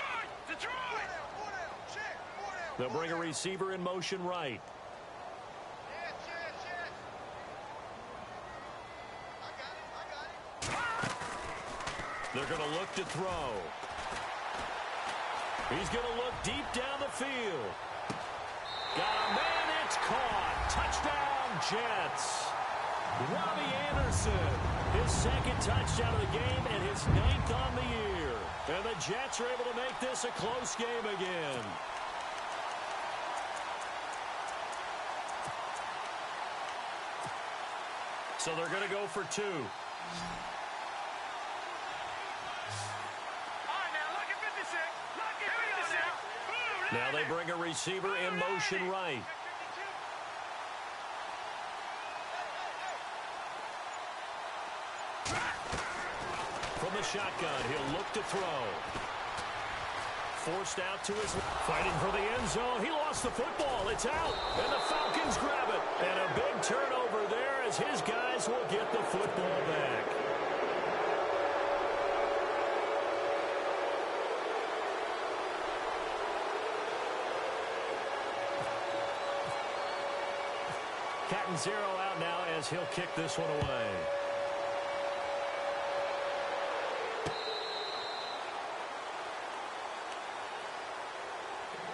They'll bring a receiver in motion right. They're going to look to throw. He's going to look deep down the field. Got a man, it's caught. Touchdown, Jets. Robbie Anderson, his 2nd touchdown of the game and his 9th on the year. And the Jets are able to make this a close game again. So they're going to go for 2. Now they bring a receiver in motion right. From the shotgun, he'll look to throw. Forced out to his fighting for the end zone. He lost the football. It's out. And the Falcons grab it. And a big turnover there as his guys will get the football back. Catanzaro out now as he'll kick this one away.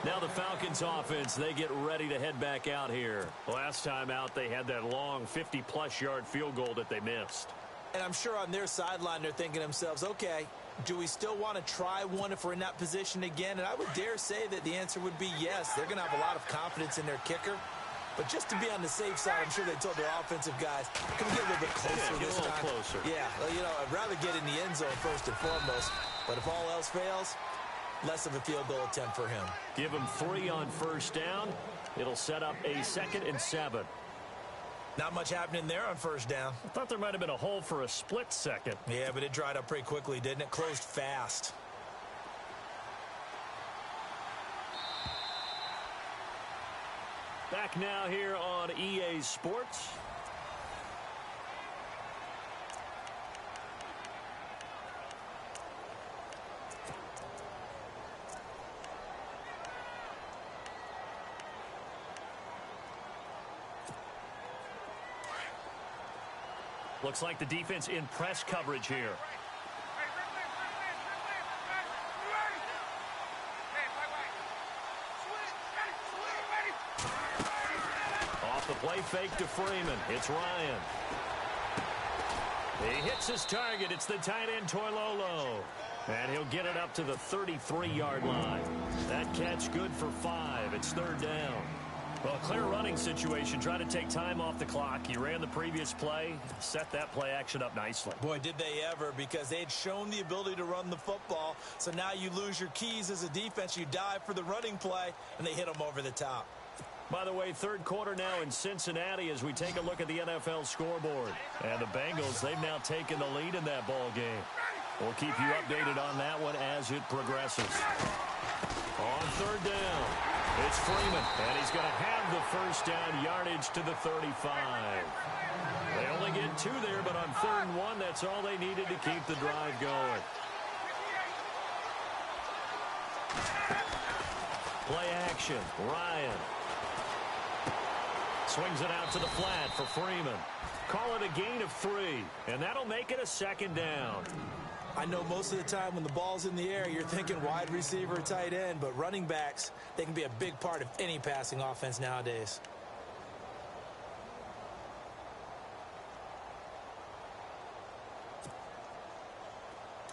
Now the Falcons offense, they get ready to head back out here. Last time out, they had that long 50-plus yard field goal that they missed. And I'm sure on their sideline they're thinking to themselves, okay, do we still want to try one if we're in that position again? And I would dare say that the answer would be yes. They're going to have a lot of confidence in their kicker. But just to be on the safe side, I'm sure they told their offensive guys, can we get a little bit closer this time? Closer. Yeah, well, you know, I'd rather get in the end zone first and foremost. But if all else fails, less of a field goal attempt for him. Give him 3 on first down. It'll set up a 2nd and 7. Not much happening there on first down. I thought there might have been a hole for a split second. Yeah, but it dried up pretty quickly, didn't it? Closed fast. Back now here on EA Sports. Looks like the defense in press coverage here. The play fake to Freeman. It's Ryan. He hits his target. It's the tight end, Toilolo. And he'll get it up to the 33-yard line. That catch good for 5. It's third down. Well, clear running situation. Try to take time off the clock. He ran the previous play, set that play action up nicely. Boy, did they ever, because they had shown the ability to run the football. So now you lose your keys as a defense. You dive for the running play, and they hit them over the top. By the way, third quarter now in Cincinnati as we take a look at the NFL scoreboard. And the Bengals, they've now taken the lead in that ball game. We'll keep you updated on that one as it progresses. On third down, it's Freeman, and he's going to have the first down, yardage to the 35. They only get 2 there, but on 3rd and 1, that's all they needed to keep the drive going. Play action, Ryan. Swings it out to the flat for Freeman. Call it a gain of 3, and that'll make it a second down. I know most of the time when the ball's in the air, you're thinking wide receiver or tight end, but running backs, they can be a big part of any passing offense nowadays.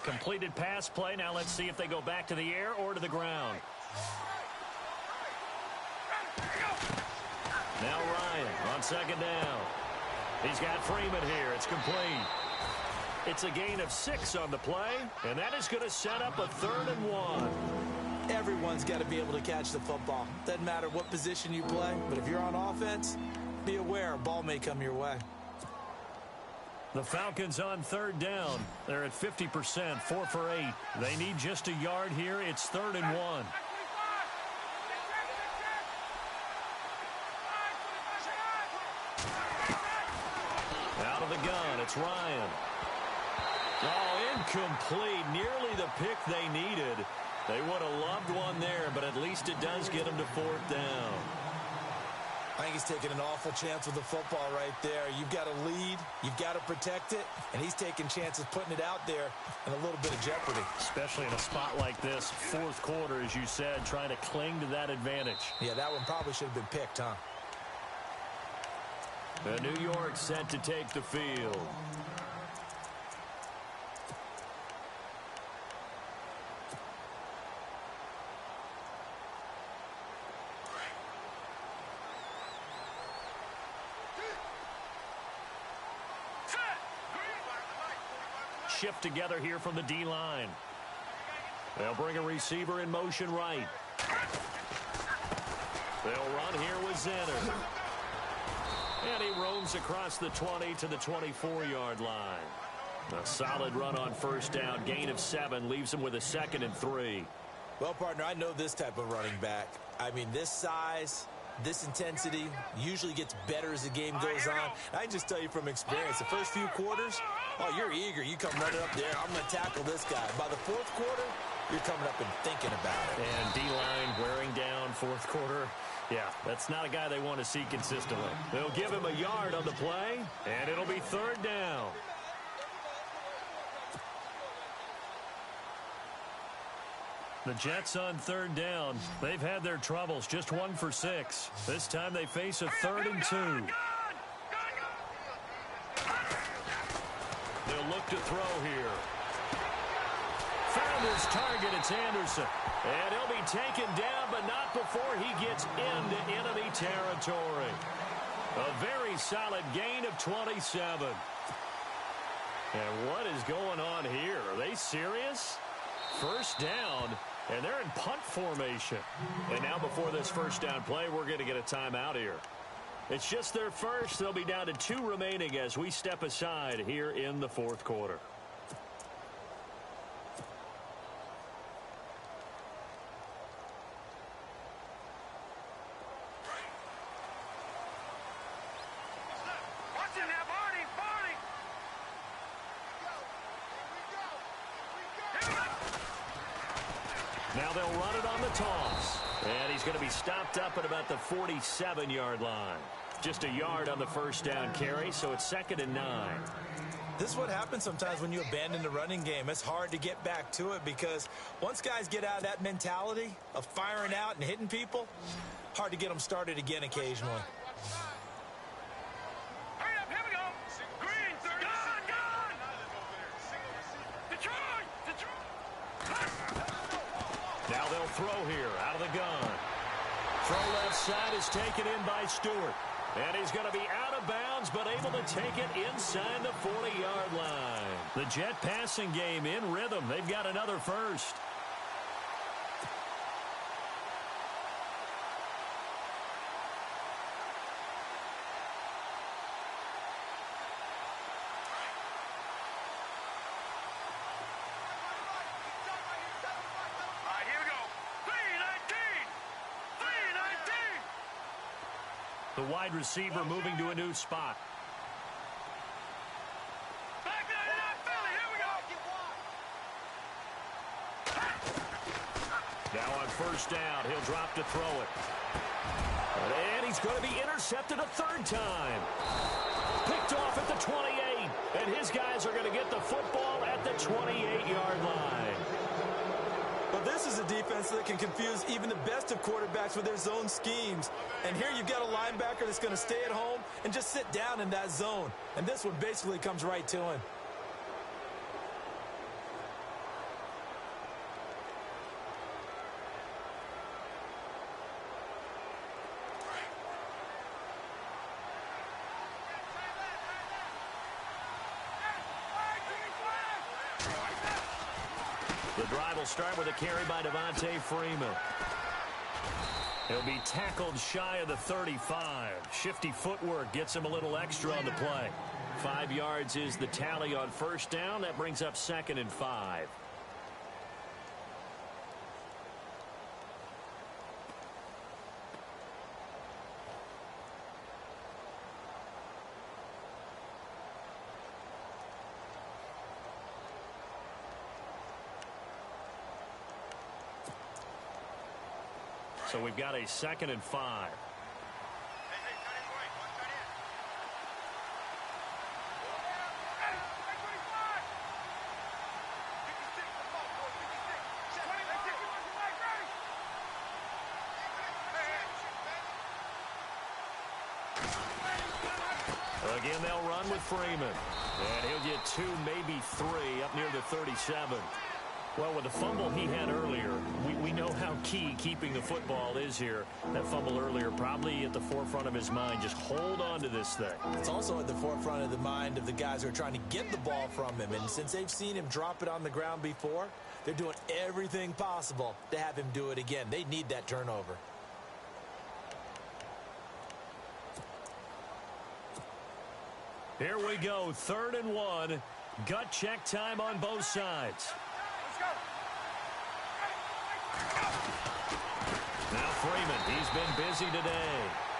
Completed pass play. Now let's see if they go back to the air or to the ground. Now Ryan on second down. He's got Freeman here. It's complete. It's a gain of 6 on the play, and that is going to set up a 3rd and 1. Everyone's got to be able to catch the football. Doesn't matter what position you play, but if you're on offense, be aware a ball may come your way. The Falcons on 3rd down. They're at 50%, 4 for 8. They need just a yard here. It's 3rd and 1. Out of the gun, it's Ryan. Oh, incomplete. Nearly the pick they needed. They would have loved one there, but at least it does get them to 4th down. I think he's taking an awful chance with the football right there. You've got to lead, you've got to protect it, and he's taking chances putting it out there in a little bit of jeopardy. Especially in a spot like this, 4th quarter, as you said, trying to cling to that advantage. Yeah, that one probably should have been picked, huh? The New York set to take the field. Shift together here from the D-line. They'll bring a receiver in motion right. They'll run here with Zenner. And he roams across the 20 to the 24-yard line. A solid run on first down. Gain of 7 leaves him with a 2nd and 3. Well, partner, I know this type of running back. I mean, this size, this intensity usually gets better as the game goes on. I can just tell you from experience, the first few quarters, oh, you're eager. You come running up there. I'm going to tackle this guy. By the 4th quarter, you're coming up and thinking about it. And D-line wearing down 4th quarter. Yeah, that's not a guy they want to see consistently. They'll give him a yard on the play, and it'll be 3rd down. The Jets on 3rd down. They've had their troubles, just 1 for 6. This time they face a 3rd and 2. They'll look to throw here. Found his target, it's Anderson. And he'll be taken down, but not before he gets into enemy territory. A very solid gain of 27. And what is going on here? Are they serious? First down, and they're in punt formation. And now before this first down play, we're going to get a timeout here. It's just their first. They'll be down to 2 remaining as we step aside here in the 4th quarter. Now they'll run it on the toss. And he's going to be stopped up at about the 47-yard line. Just a yard on the first down carry, so it's 2nd and 9. This is what happens sometimes when you abandon the running game. It's hard to get back to it because once guys get out of that mentality of firing out and hitting people, hard to get them started again occasionally. Now they'll throw here out of the gun. Throw left side is taken in by Stewart. And he's going to be out of bounds, but able to take it inside the 40-yard line. The Jet passing game in rhythm. They've got another first. The wide receiver moving to a new spot. Now on first down, he'll drop to throw it. And he's going to be intercepted a third time. Picked off at the 28. And his guys are going to get the football at the 28-yard line. Well, this is a defense that can confuse even the best of quarterbacks with their zone schemes. And here you've got a linebacker that's going to stay at home and just sit down in that zone. And this one basically comes right to him. The drive will start with a carry by Devontae Freeman. He'll be tackled shy of the 35. Shifty footwork gets him a little extra on the play. 5 yards is the tally on first down. That brings up 2nd and 5. So we've got a 2nd and 5. Again, they'll run with Freeman. And he'll get 2, maybe 3 up near the 37. Well, with the fumble he had earlier, we know how key keeping the football is here. That fumble earlier probably at the forefront of his mind. Just hold on to this thing. It's also at the forefront of the mind of the guys who are trying to get the ball from him. And since they've seen him drop it on the ground before, they're doing everything possible to have him do it again. They need that turnover. Here we go, 3rd and 1. Gut check time on both sides. Now Freeman, he's been busy today.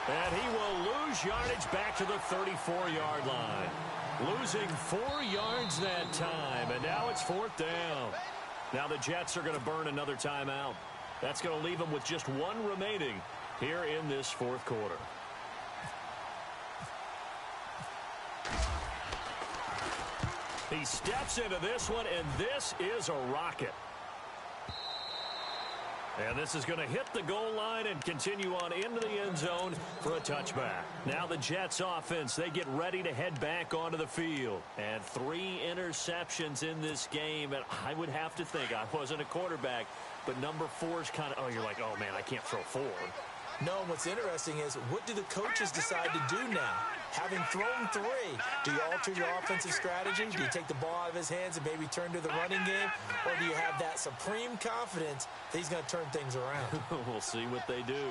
And he will lose yardage back to the 34-yard line. Losing 4 yards that time, and now it's 4th down. Now the Jets are going to burn another timeout. That's going to leave them with just 1 remaining here in this 4th quarter. He steps into this one, and this is a rocket. And this is going to hit the goal line and continue on into the end zone for a touchback. Now the Jets offense, they get ready to head back onto the field. And 3 interceptions in this game. And I would have to think, I wasn't a quarterback, but number 4 is kind of, oh, you're like, oh, man, I can't throw 4. No, what's interesting is, what do the coaches decide to do now? Having thrown 3, do you alter your offensive strategy? Do you take the ball out of his hands and maybe turn to the running game? Or do you have that supreme confidence that he's going to turn things around? We'll see what they do.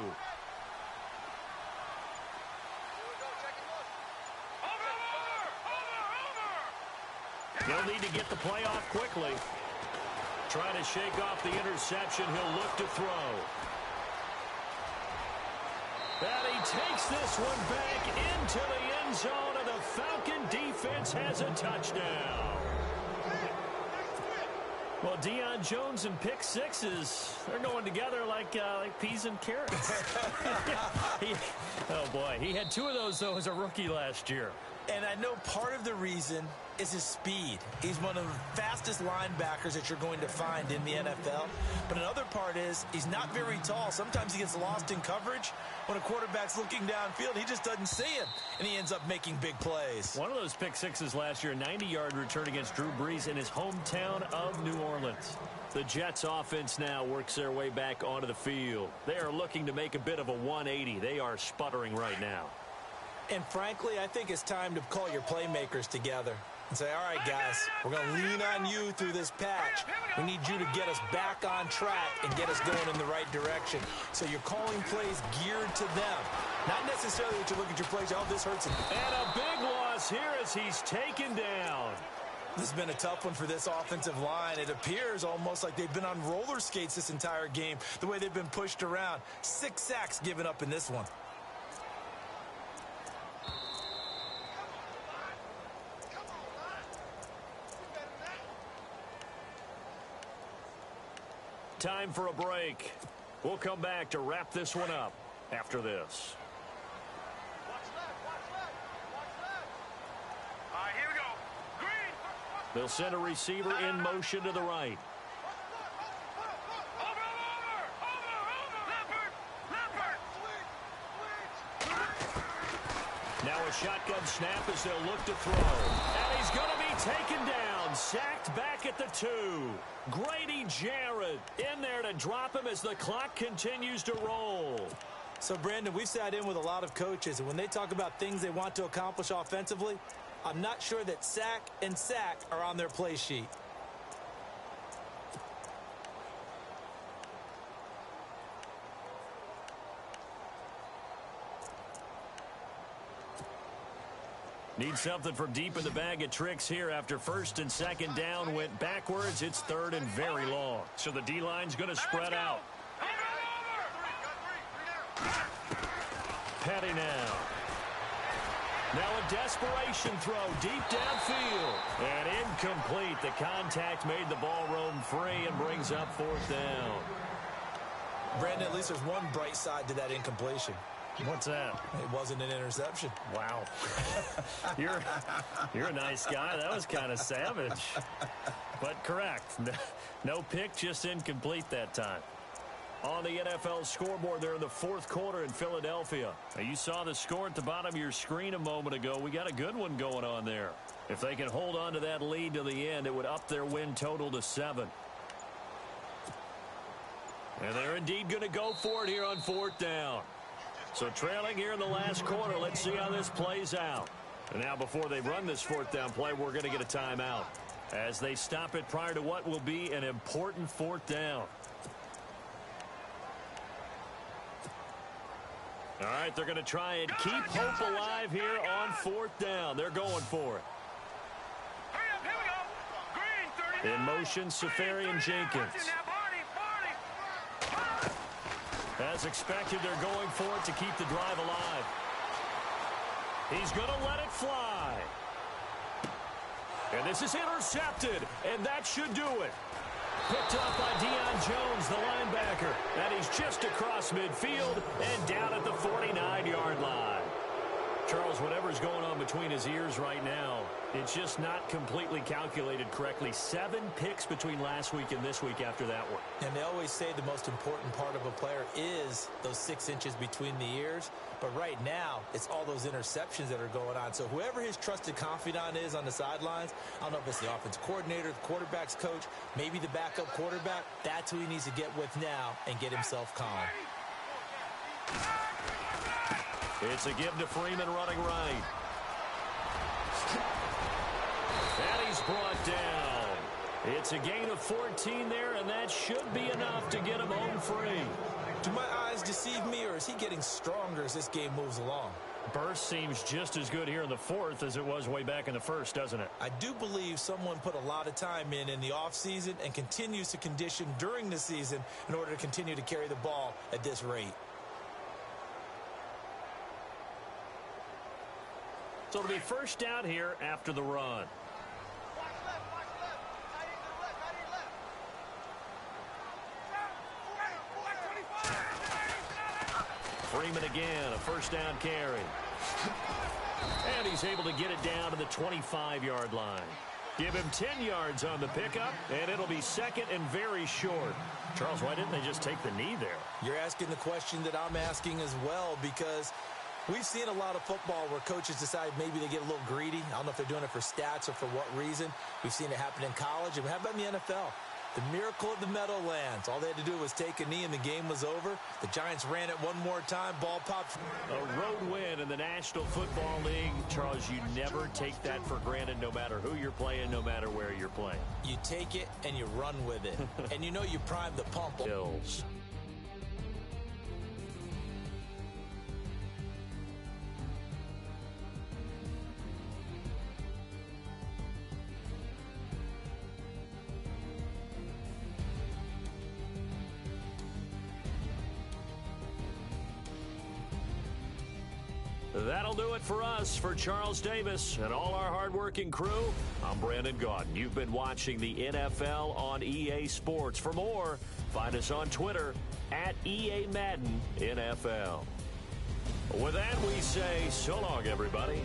He'll need to get the play off quickly. Trying to shake off the interception. He'll look to throw. And he takes this one back into the end zone, and the Falcon defense has a touchdown. Well, Deion Jones and pick sixes, they're going together like peas and carrots. Oh, boy. He had 2 of those, though, as a rookie last year. And I know part of the reason is his speed. He's one of the fastest linebackers that you're going to find in the NFL. But another part is he's not very tall. Sometimes he gets lost in coverage. When a quarterback's looking downfield, he just doesn't see him, and he ends up making big plays. One of those pick sixes last year, a 90-yard return against Drew Brees in his hometown of New Orleans. The Jets offense now works their way back onto the field. They are looking to make a bit of a 180. They are sputtering right now. And frankly, I think it's time to call your playmakers together and say, all right, guys, we're going to lean on you through this patch. We need you to get us back on track and get us going in the right direction. So you're calling plays geared to them. Not necessarily that you look at your plays, oh, this hurts. And a big loss here as he's taken down. This has been a tough one for this offensive line. It appears almost like they've been on roller skates this entire game, the way they've been pushed around. 6 sacks given up in this one. Time for a break. We'll come back to wrap this one up after this. All right, here we go. Green. They'll send a receiver in motion to the right. Over. Leopard. Now a shotgun snap as they'll look to throw. And he's going to be taken down. Sacked back at the 2. Grady Jarrett in there to drop him as the clock continues to roll. So, Brandon, we've sat in with a lot of coaches, and when they talk about things they want to accomplish offensively, I'm not sure that sack and sack are on their play sheet. Need something from deep in the bag of tricks here after first and second down went backwards. It's third and very long. So the D-line's going to spread out. Petty now. Now a desperation throw deep downfield. And incomplete. The contact made the ball roam free and brings up 4th down. Brandon, at least there's one bright side to that incompletion. What's that? It wasn't an interception. Wow. You're a nice guy. That was kind of savage. But correct. No pick, just incomplete that time. On the NFL scoreboard there in the 4th quarter in Philadelphia. Now, you saw the score at the bottom of your screen a moment ago. We got a good one going on there. If they can hold on to that lead to the end, it would up their win total to 7. And they're indeed going to go for it here on 4th down. So trailing here in the last quarter. Let's see how this plays out. And now before they run this 4th down play, we're going to get a timeout as they stop it prior to what will be an important 4th down. All right, they're going to try and keep hope alive here on 4th down. They're going for it. Hurry up, here we go. Green, 39. In motion, Safarian Jenkins. As expected, they're going for it to keep the drive alive. He's going to let it fly. And this is intercepted, and that should do it. Picked up by Deion Jones, the linebacker. And he's just across midfield and down at the 49-yard line. Charles, whatever's going on between his ears right now, it's just not completely calculated correctly. 7 picks between last week and this week after that one. And they always say the most important part of a player is those 6 inches between the ears. But right now, it's all those interceptions that are going on. So whoever his trusted confidant is on the sidelines, I don't know if it's the offensive coordinator, the quarterback's coach, maybe the backup quarterback, that's who he needs to get with now and get himself calm. It's a give to Freeman running right. And he's brought down. It's a gain of 14 there, and that should be enough to get him home free. Do my eyes deceive me, or is he getting stronger as this game moves along? Burst seems just as good here in the 4th as it was way back in the 1st, doesn't it? I do believe someone put a lot of time in the offseason and continues to condition during the season in order to continue to carry the ball at this rate. So it'll be first down here after the run. Freeman again, a first down carry. And he's able to get it down to the 25-yard line. Give him 10 yards on the pickup, and it'll be second and very short. Charles, why didn't they just take the knee there? You're asking the question that I'm asking as well, because we've seen a lot of football where coaches decide maybe they get a little greedy. I don't know if they're doing it for stats or for what reason. We've seen it happen in college. And how about in the NFL? The miracle of the Meadowlands. All they had to do was take a knee and the game was over. The Giants ran it one more time. Ball popped. A road win in the National Football League. Charles, you never take that for granted, no matter who you're playing, no matter where you're playing. You take it and you run with it. And you know you prime the pump. Bills. That'll do it for us. For Charles Davis and all our hardworking crew, I'm Brandon Gaudin. You've been watching the NFL on EA Sports. For more, find us on Twitter at EA Madden NFL. With that, we say so long, everybody.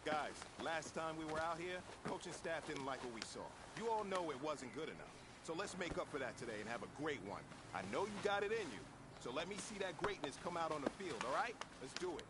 Guys, last time we were out here, coaching staff didn't like what we saw. You all know it wasn't good enough. So let's make up for that today and have a great one. I know you got it in you. So let me see that greatness come out on the field, all right? Let's do it.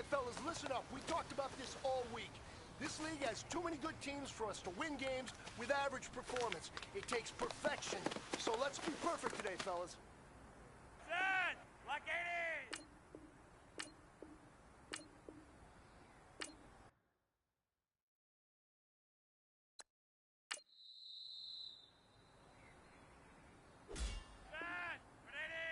fellas, listen up. We talked about this all week. This league has too many good teams for us to win games with average performance. It takes perfection. So let's be perfect today, fellas. Set! Like 80! Set! 180!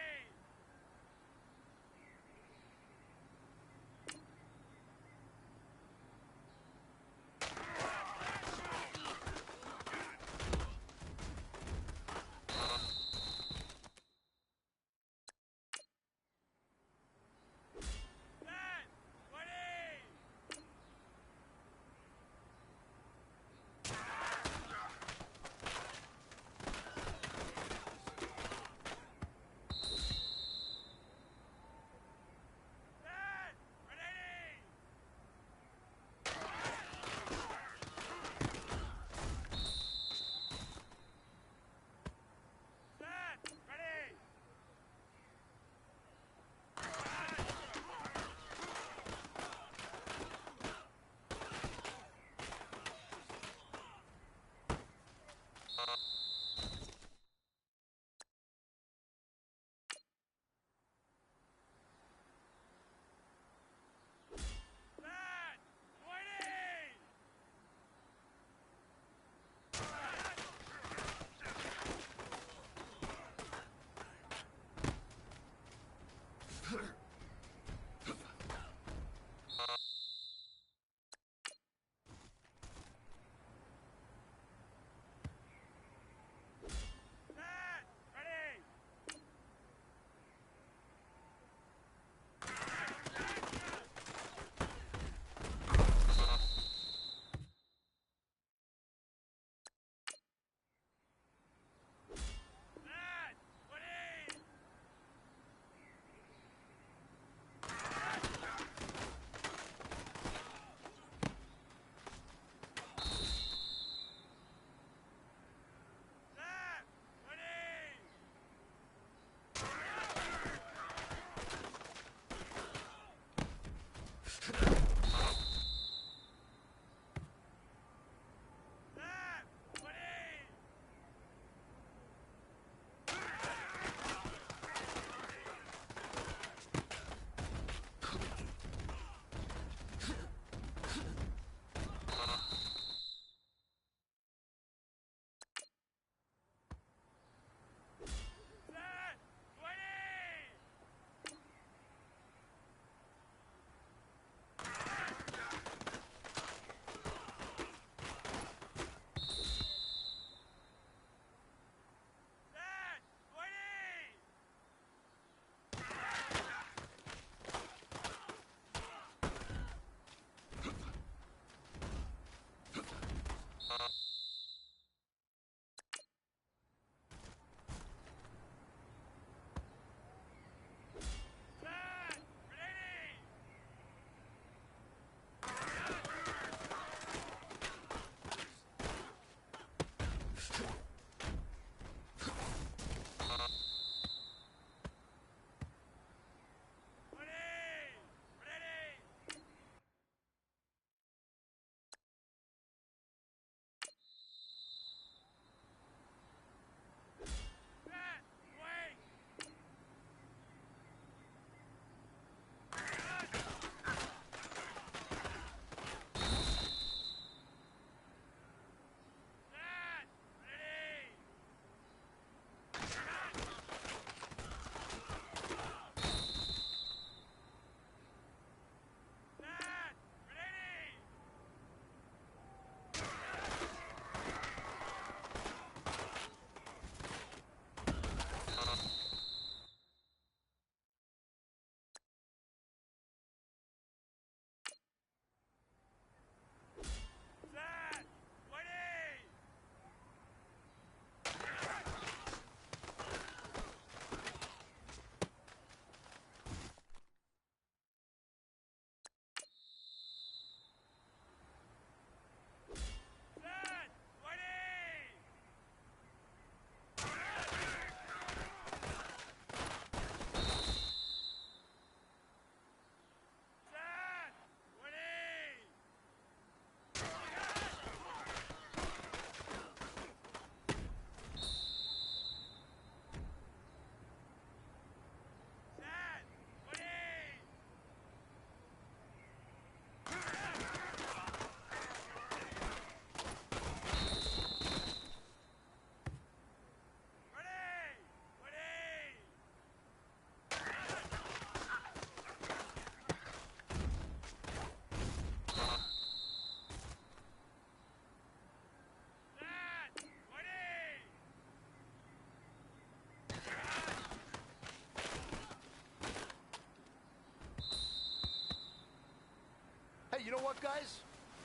you know what, guys?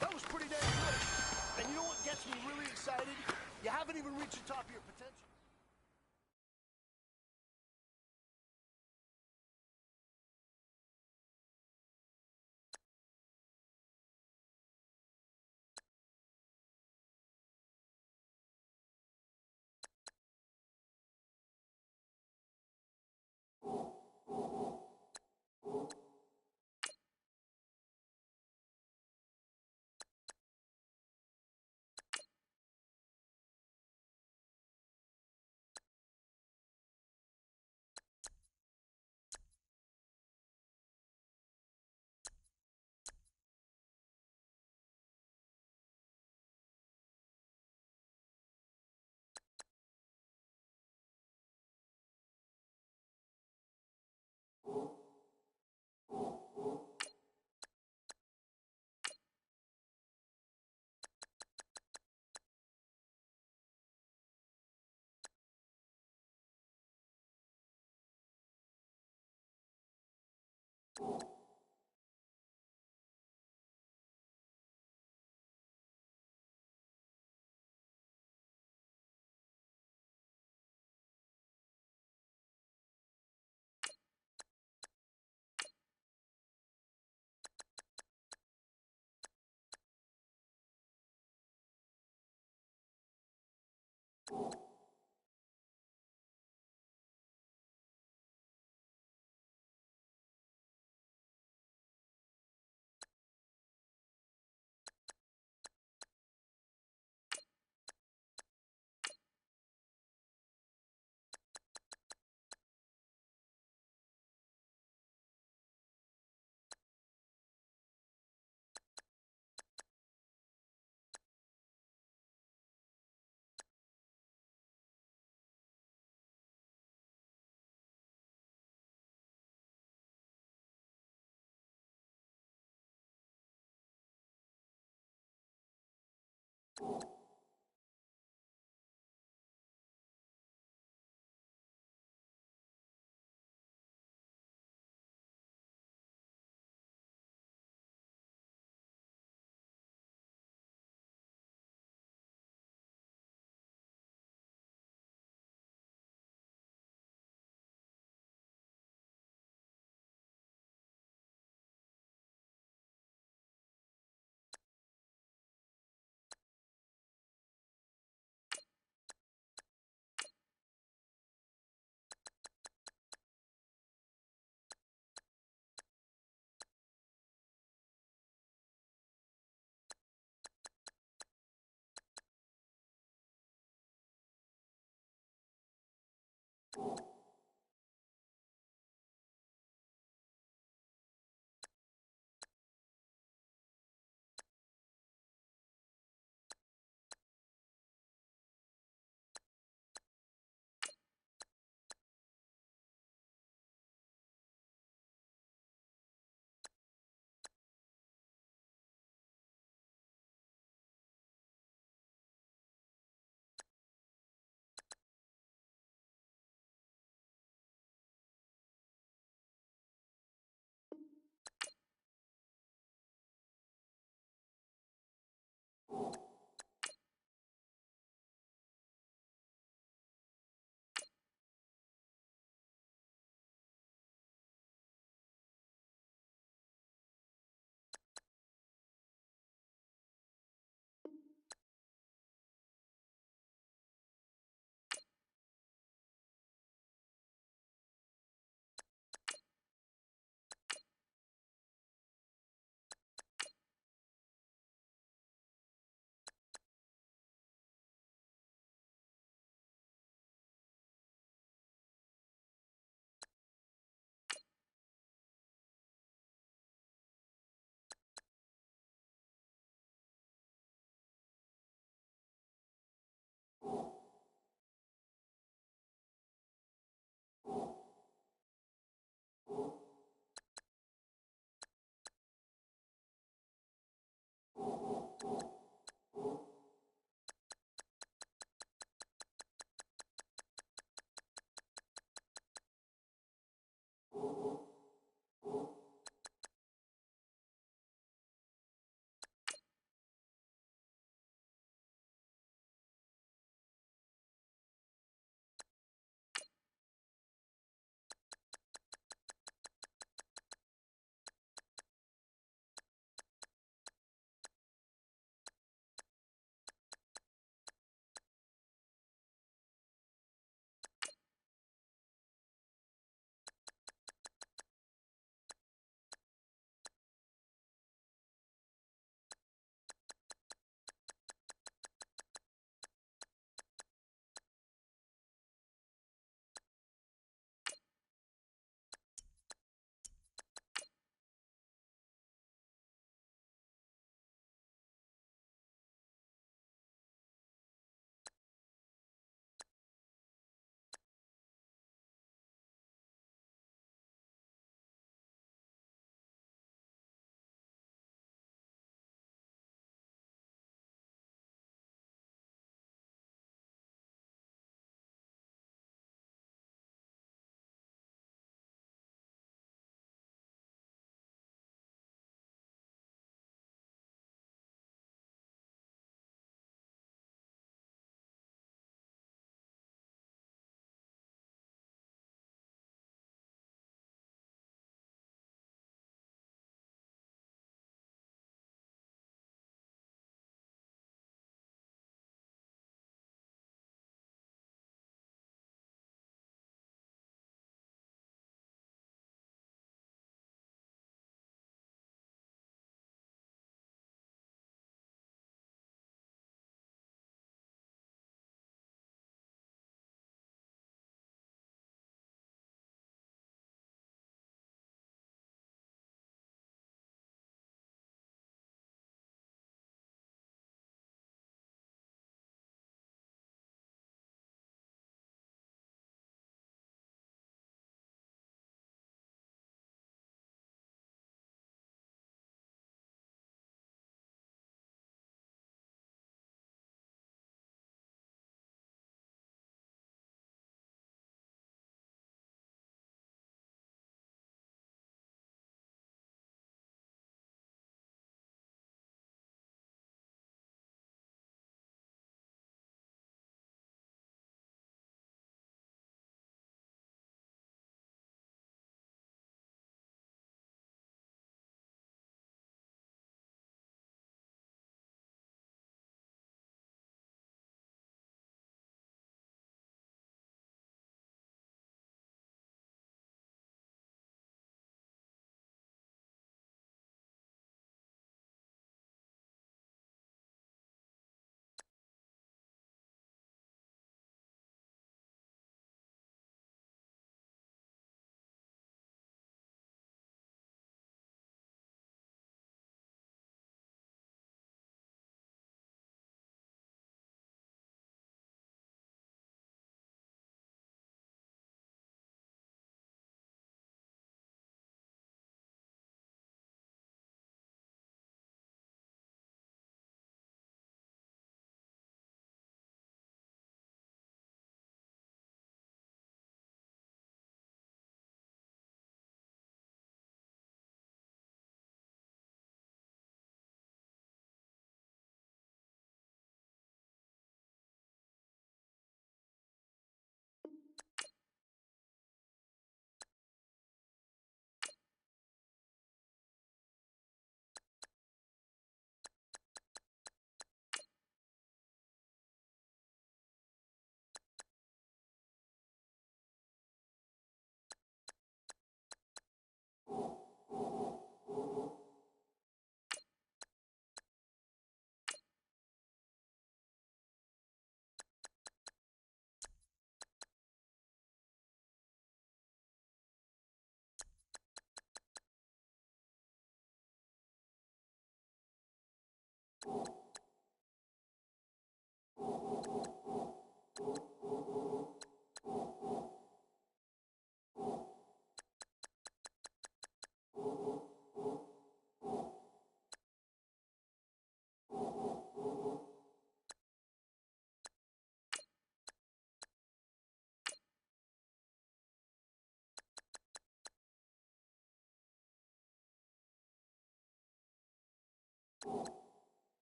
That was pretty damn good. And you know what gets me really excited? You haven't even reached the top of your potential.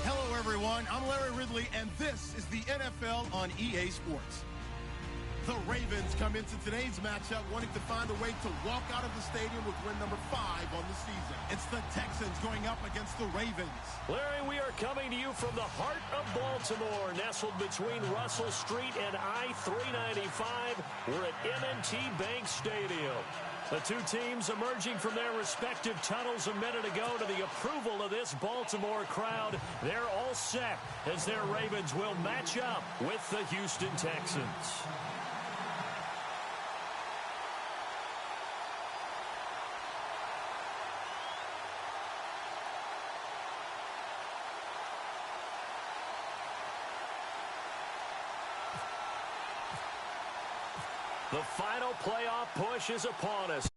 Hello, everyone. I'm Larry Ridley, and this is the NFL on EA Sports. The Ravens come into today's matchup wanting to find a way to walk out of the stadium with win number 5 on the season. It's the Texans going up against the Ravens. Larry, we are coming to you from the heart of Baltimore, nestled between Russell Street and I-395. We're at M&T Bank Stadium. The two teams emerging from their respective tunnels a minute ago to the approval of this Baltimore crowd. They're all set as their Ravens will match up with the Houston Texans. The final playoff push is upon us.